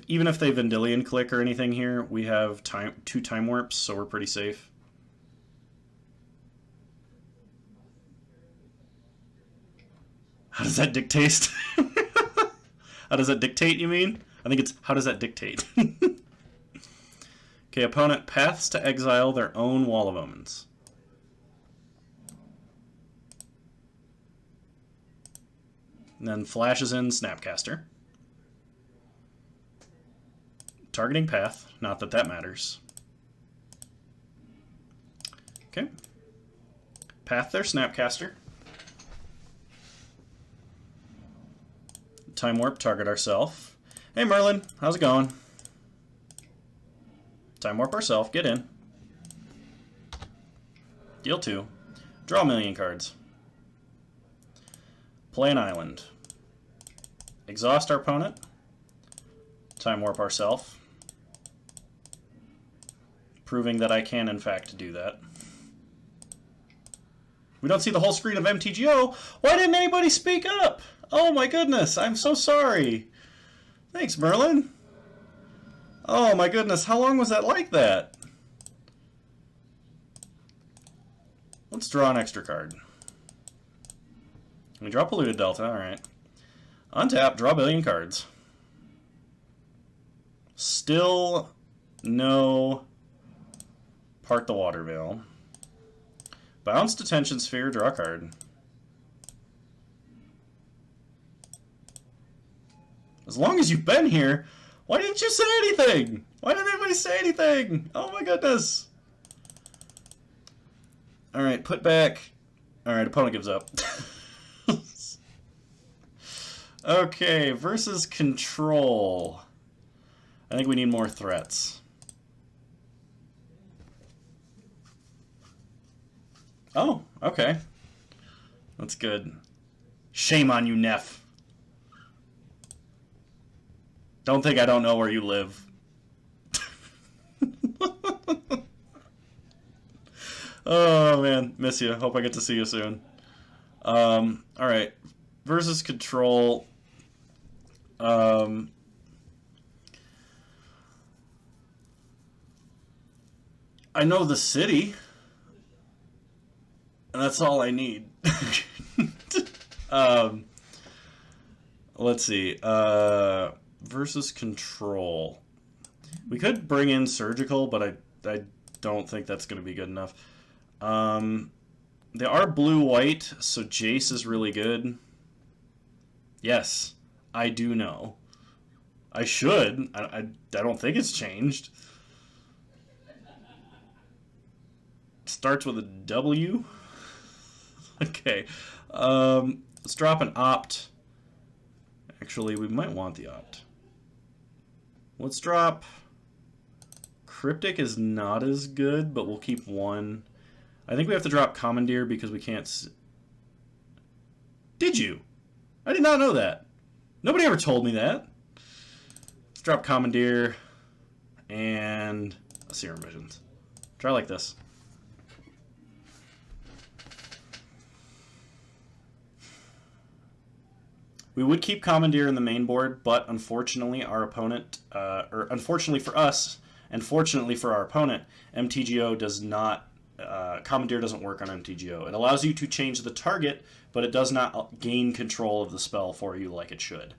Even if they Vendilion click or anything here, we have 2 time warps, so we're pretty safe. How does that dictate? How does that dictate, you mean? I think it's, how does that dictate? Okay, opponent paths to exile their own Wall of Omens. And then flashes in Snapcaster. Targeting path, not that that matters. Okay. Path their Snapcaster. Time warp, target ourself. Hey Merlin, how's it going? Time warp ourself, get in. Deal 2. Draw a million cards. Play an island. Exhaust our opponent. Time warp ourself. Proving that I can in fact do that. We don't see the whole screen of MTGO. Why didn't anybody speak up? Oh my goodness, I'm so sorry. Thanks, Merlin. Oh my goodness, how long was that like that? Let's draw an extra card. We draw Polluted Delta, alright. Untap, draw a billion cards. Still no Part the Water Veil. Bounce Detention Sphere, draw a card. As long as you've been here, why didn't you say anything? Why didn't anybody say anything? Oh my goodness. Alright, put back. Alright, opponent gives up. Okay, versus control. I think we need more threats. Oh, okay. That's good. Shame on you, Neff. Don't think I don't know where you live. Oh, man. Miss you. Hope I get to see you soon. Alright. Versus control. I know the city. And that's all I need. Let's see. Versus control. We could bring in surgical, but I don't think that's going to be good enough. They are blue-white, so Jace is really good. Yes, I do know. I should. I don't think it's changed. Starts with a W. Okay. Let's drop an opt. Actually, we might want the opt. Let's drop... Cryptic is not as good, but we'll keep one. I think we have to drop Commandeer because we can't... Did you? I did not know that. Nobody ever told me that. Let's drop Commandeer and Serum Visions. Try like this. We would keep Commandeer in the main board, but unfortunately our opponent, or unfortunately for us, and fortunately for our opponent, MTGO does not, Commandeer doesn't work on MTGO. It allows you to change the target, but it does not gain control of the spell for you like it should.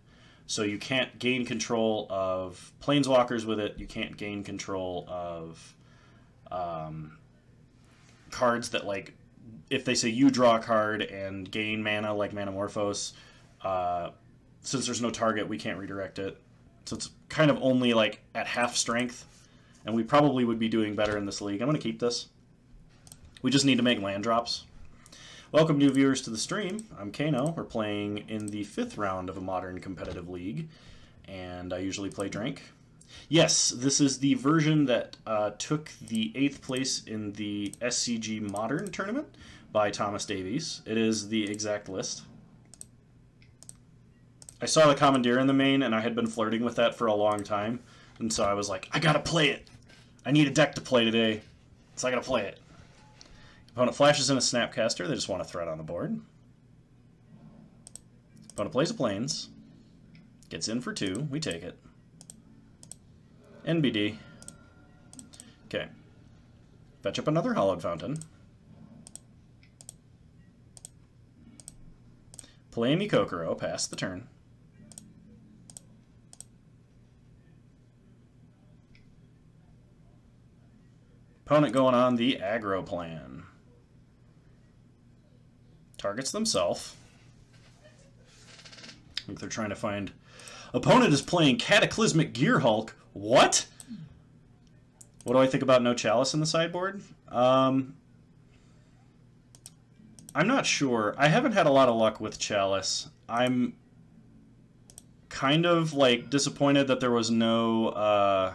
So you can't gain control of Planeswalkers with it, you can't gain control of cards that, like, if they say you draw a card and gain mana, like Manamorphose, since there's no target, we can't redirect it. So it's kind of only like at half strength, and we probably would be doing better in this league. I'm going to keep this. We just need to make land drops. Welcome new viewers to the stream. I'm Kano. We're playing in the 5th round of a modern competitive league, and I usually play Drink. Yes, this is the version that took the 8th place in the SCG Modern tournament by Thomas Davies. It is the exact list. I saw the Commandeer in the main, and I had been flirting with that for a long time. And so I was like, I gotta play it. I need a deck to play today, so I gotta play it. Opponent flashes in a Snapcaster. They just want a threat on the board. Opponent plays a Plains. Gets in for 2. We take it. NBD. Okay. Fetch up another Hallowed Fountain. Play Mikokoro. Pass the turn. Opponent going on the aggro plan. Targets themselves. I think they're trying to find... Opponent is playing Cataclysmic Gear Hulk. What? What do I think about no Chalice in the sideboard? I'm not sure. I haven't had a lot of luck with Chalice. I'm kind of like disappointed that there was no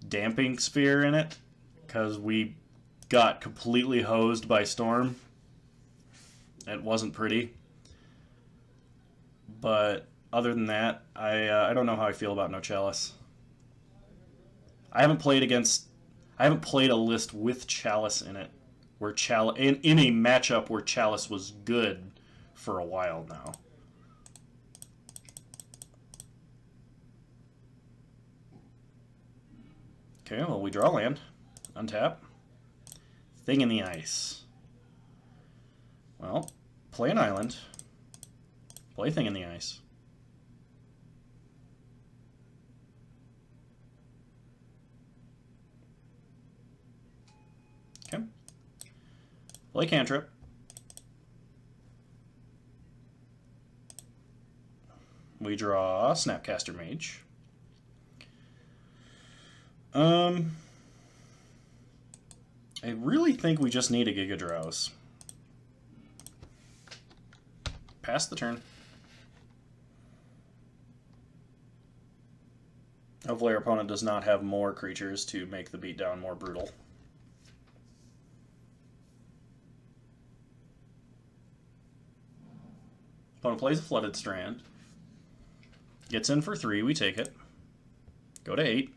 Damping Sphere in it, because we got completely hosed by Storm. It wasn't pretty. But other than that, I don't know how I feel about no Chalice. I haven't played a list with Chalice in it, where in a matchup where Chalice was good for a while now. Okay, well, we draw land, untap, Thing in the Ice. Well, play an island, play Thing in the Ice. Okay. Play cantrip. We draw Snapcaster Mage. I really think we just need a Giga Drowse. Pass the turn. Hopefully our opponent does not have more creatures to make the beatdown more brutal. Opponent plays a Flooded Strand. Gets in for 3, we take it. Go to 8.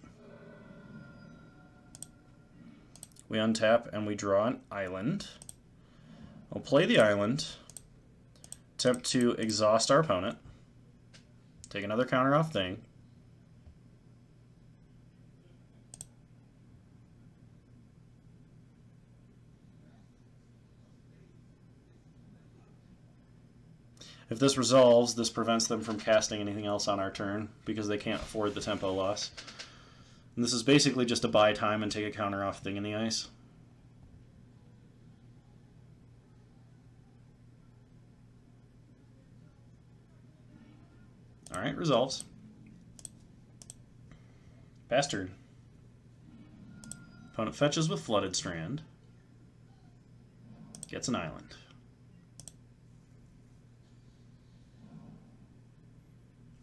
We untap and we draw an island. We'll play the island. Attempt to exhaust our opponent. Take another counter off Thing. If this resolves, this prevents them from casting anything else on our turn because they can't afford the tempo loss. And this is basically just to buy time and take a counter off Thing in the Ice. Alright, resolves. Pass turn. Opponent fetches with Flooded Strand. Gets an island.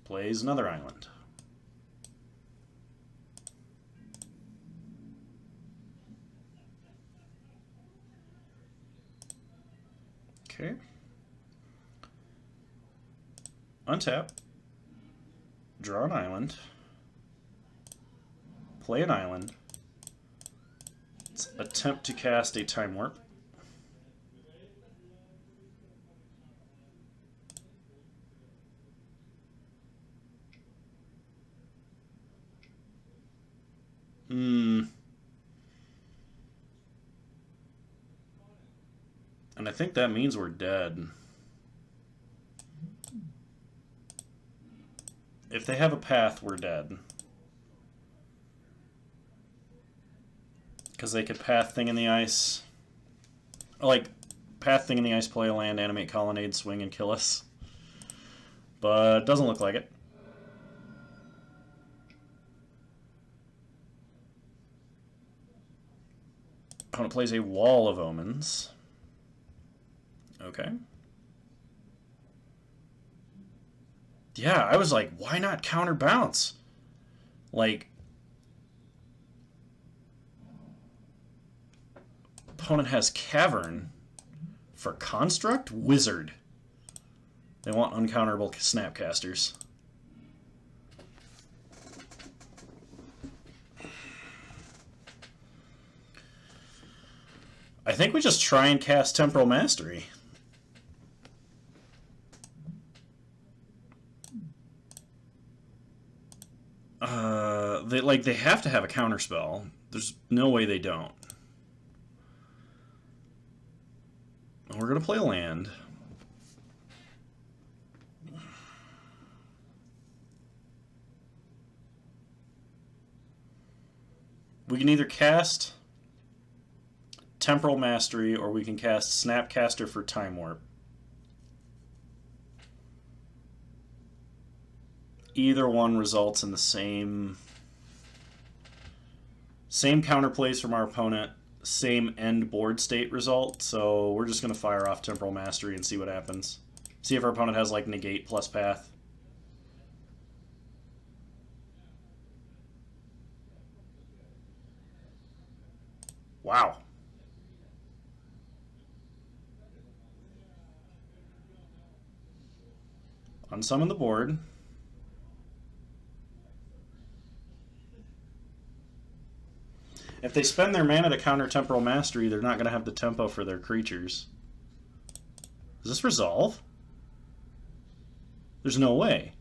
Plays another island. Okay. Untap. Draw an island. Play an island. Let's attempt to cast a Time Warp. And I think that means we're dead. If they have a path, we're dead. Because they could path Thing in the Ice. Like, path Thing in the Ice, play a land, animate Colonnade, swing, and kill us. But it doesn't look like it. Opponent plays a Wall of Omens. Okay. Yeah, I was like, why not counterbounce? Like, opponent has Cavern for Construct Wizard. They want uncounterable Snapcasters. I think we just try and cast Temporal Mastery. They have to have a counterspell. There's no way they don't. We're gonna play a land. We can either cast Temporal Mastery or we can cast Snapcaster for Time Warp. Either one results in the same counterplays from our opponent, same end board state result, so we're just going to fire off Temporal Mastery and see what happens. See if our opponent has like negate plus path. Wow. Unsummon the board. If they spend their mana to counter Temporal Mastery, they're not going to have the tempo for their creatures. Does this resolve? There's no way.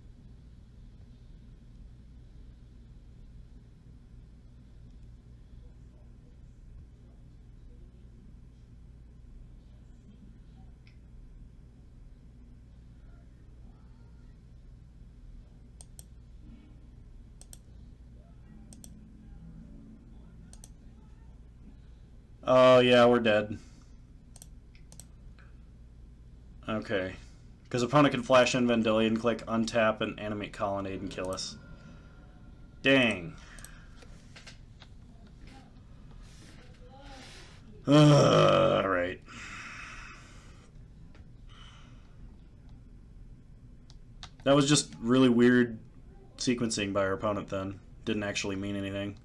Oh, yeah, we're dead. Okay. Because opponent can flash in Vendilion, click untap, and animate Colonnade and kill us. Dang. Alright. That was just really weird sequencing by our opponent then. Didn't actually mean anything.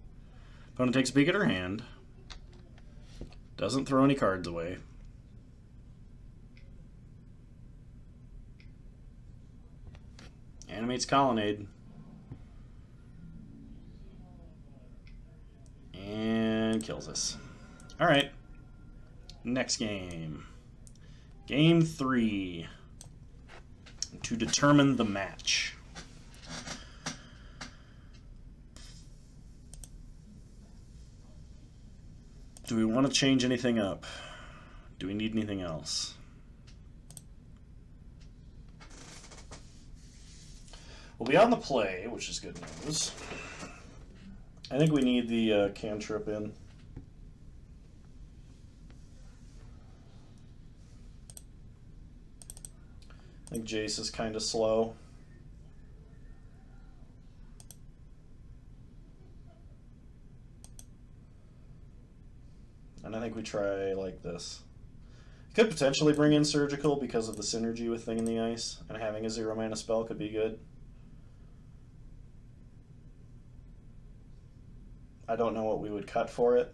Opponent takes a peek at her hand. Doesn't throw any cards away. Animates Colonnade. And kills us. Alright. Next game. Game 3. To determine the match. Do we want to change anything up? Do we need anything else? We'll be on the play, which is good news. I think we need the cantrip in. I think Jace is kind of slow. And I think we try like this. Could potentially bring in Surgical because of the synergy with Thing in the Ice, and having a 0 mana spell could be good. I don't know what we would cut for it.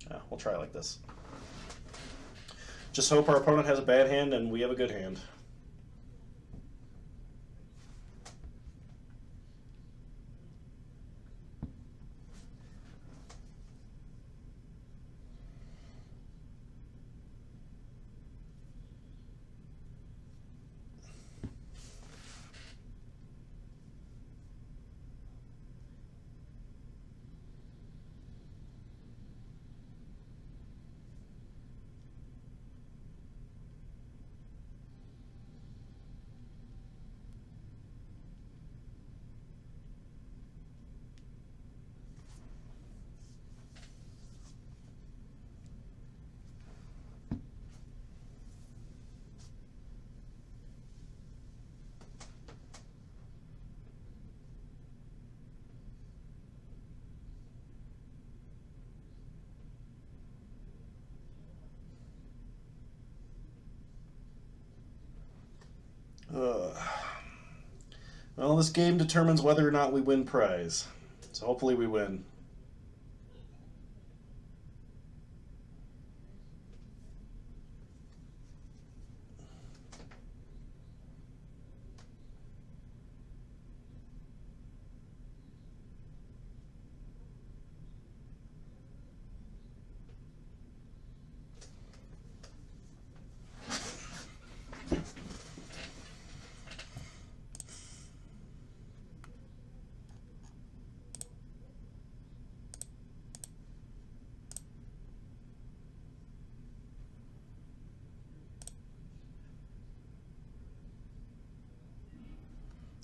Yeah, we'll try like this. Just hope our opponent has a bad hand and we have a good hand. Well, this game determines whether or not we win prize. So hopefully we win.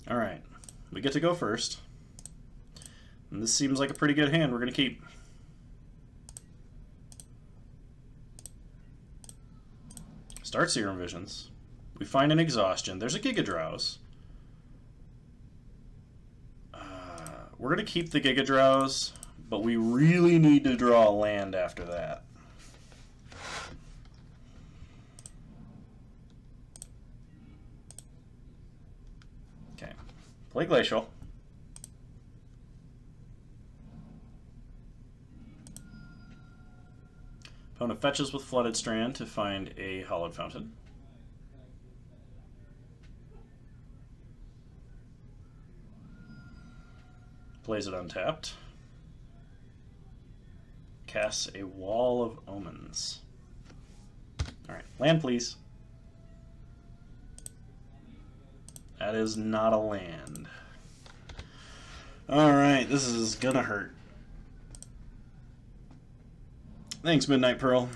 Alright, we get to go first. And this seems like a pretty good hand we're going to keep. Start Serum Visions. We find an Exhaustion. There's a Giga Drowse. We're going to keep the Giga Drowse, but we really need to draw a land after that. Okay, play Glacial. Opponent fetches with Flooded Strand to find a Hollowed Fountain. Plays it untapped. Casts a Wall of Omens. Alright, land please. That is not a land. Alright, this is gonna hurt. Thanks, Midnight Pearl.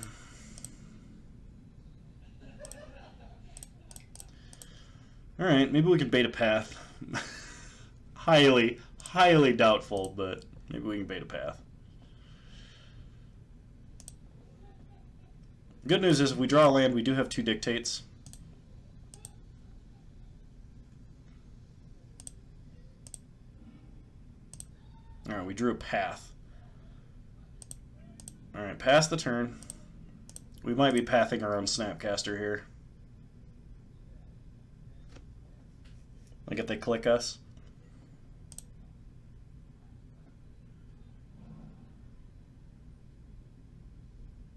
Alright, maybe we can bait a path. Highly doubtful, but maybe we can bait a path. Good news is if we draw a land, we do have 2 dictates. Alright, we drew a path. Alright, pass the turn. We might be pathing our own Snapcaster here. Like if they click us.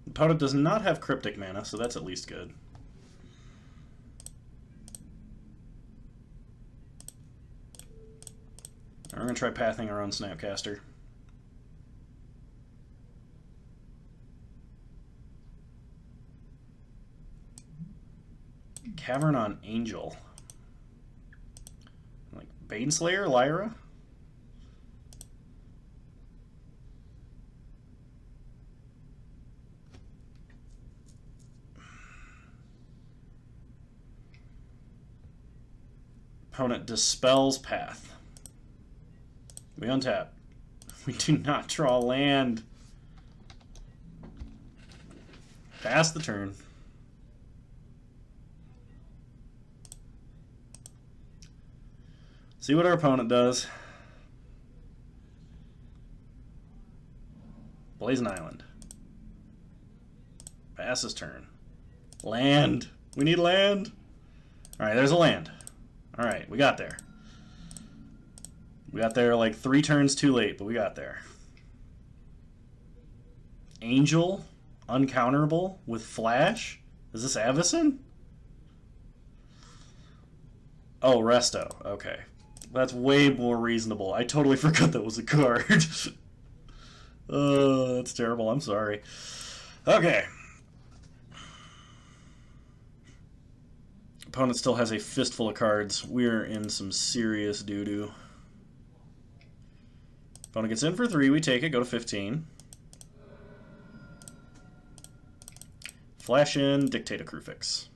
Opponent does not have Cryptic mana, so that's at least good. We're going to try pathing our own Snapcaster. Cavern on Angel. Like Baneslayer, Lyra? Opponent dispels path. We untap. We do not draw land. Pass the turn. See what our opponent does. Blazing Island. Pass his turn. Land. We need land. Alright, there's a land. Alright, we got there. We got there like 3 turns too late, but we got there. Angel, uncounterable, with Flash? Is this Avacyn? Oh, Resto. Okay. That's way more reasonable. I totally forgot that was a card. That's terrible. I'm sorry. Okay. Opponent still has a fistful of cards. We're in some serious doo-doo. Opponent gets in for 3. We take it. Go to 15. Flash in. Dictate a Crucifix.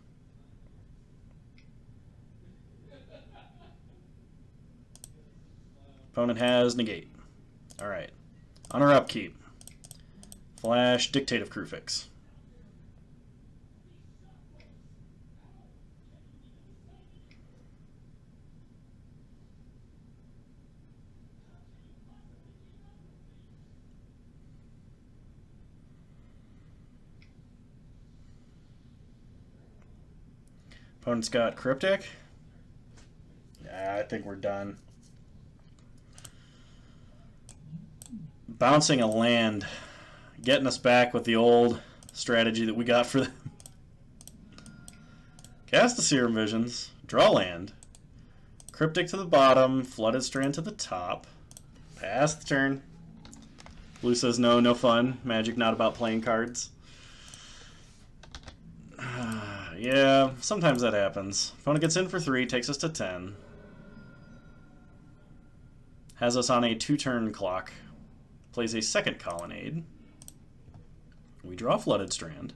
Opponent has Negate. Alright. On our upkeep. Flash. Dictate of Crucifix. Opponent's got Cryptic. Yeah, I think we're done. Bouncing a land. Getting us back with the old strategy that we got for them. Cast the Serum Visions. Draw land. Cryptic to the bottom. Flooded Strand to the top. Pass the turn. Blue says no, no fun. Magic not about playing cards. Yeah, sometimes that happens. Opponent gets in for 3, takes us to 10. Has us on a 2-turn clock. Plays a second Colonnade. We draw Flooded Strand.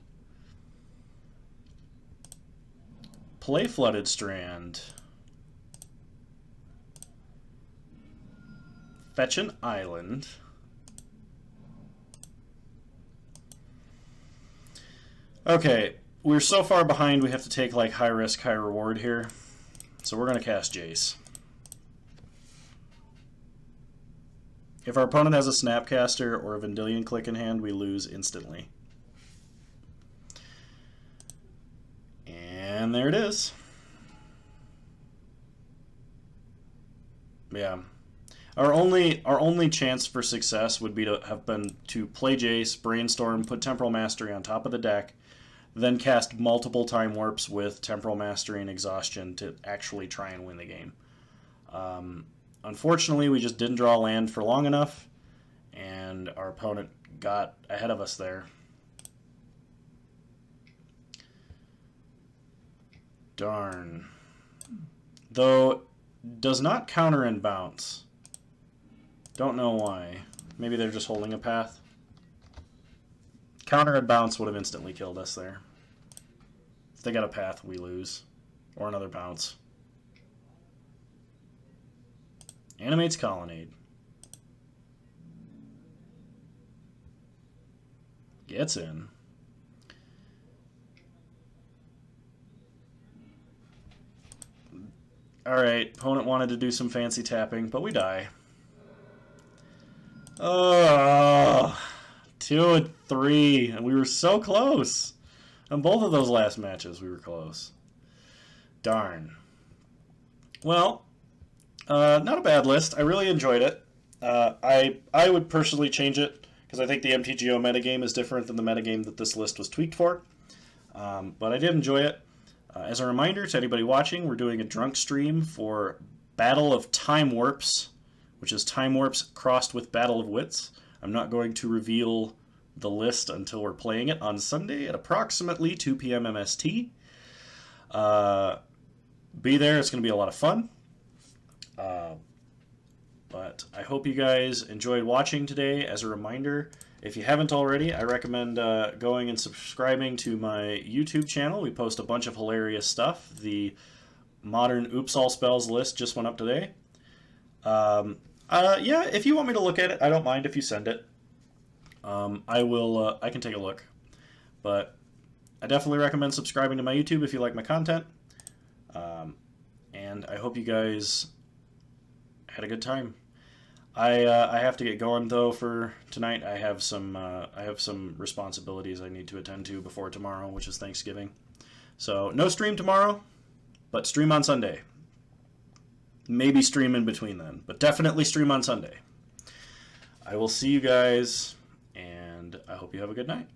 Play Flooded Strand. fetch an island. Okay, we're so far behind we have to take like high risk, high reward here. So we're going to cast Jace. If our opponent has a Snapcaster or a Vendilion Click in hand, we lose instantly. And there it is. Yeah. Our only chance for success would be to have been to play Jace, Brainstorm, put Temporal Mastery on top of the deck, then cast multiple Time Warps with Temporal Mastery and Exhaustion to actually try and win the game. Unfortunately, we just didn't draw land for long enough, and our opponent got ahead of us there. Darn. Though, does not counter and bounce. Don't know why. Maybe they're just holding a path. Counter and bounce would have instantly killed us there. If they got a path, we lose. Or another bounce. Animates Colonnade. Gets in. Alright, opponent wanted to do some fancy tapping, but we die. Oh, 2 and 3, and we were so close. On both of those last matches, we were close. Darn. Well, not a bad list. I really enjoyed it. I would personally change it because I think the MTGO metagame is different than the metagame that this list was tweaked for. But I did enjoy it. As a reminder to anybody watching, we're doing a drunk stream for Battle of Time Warps, which is Time Warps crossed with Battle of Wits. I'm not going to reveal the list until we're playing it on Sunday at approximately 2 p.m. MST. Be there. It's going to be a lot of fun. But I hope you guys enjoyed watching today. As a reminder, if you haven't already, I recommend going and subscribing to my YouTube channel. We post a bunch of hilarious stuff. The Modern Oops All Spells list just went up today. Yeah, if you want me to look at it, I don't mind if you send it. I can take a look. But I definitely recommend subscribing to my YouTube if you like my content. And I hope you guys had a good time. I have to get going though for tonight. I have some responsibilities I need to attend to before tomorrow, which is Thanksgiving. So no stream tomorrow, but stream on Sunday. Maybe stream in between then, but definitely stream on Sunday. I will see you guys, and I hope you have a good night.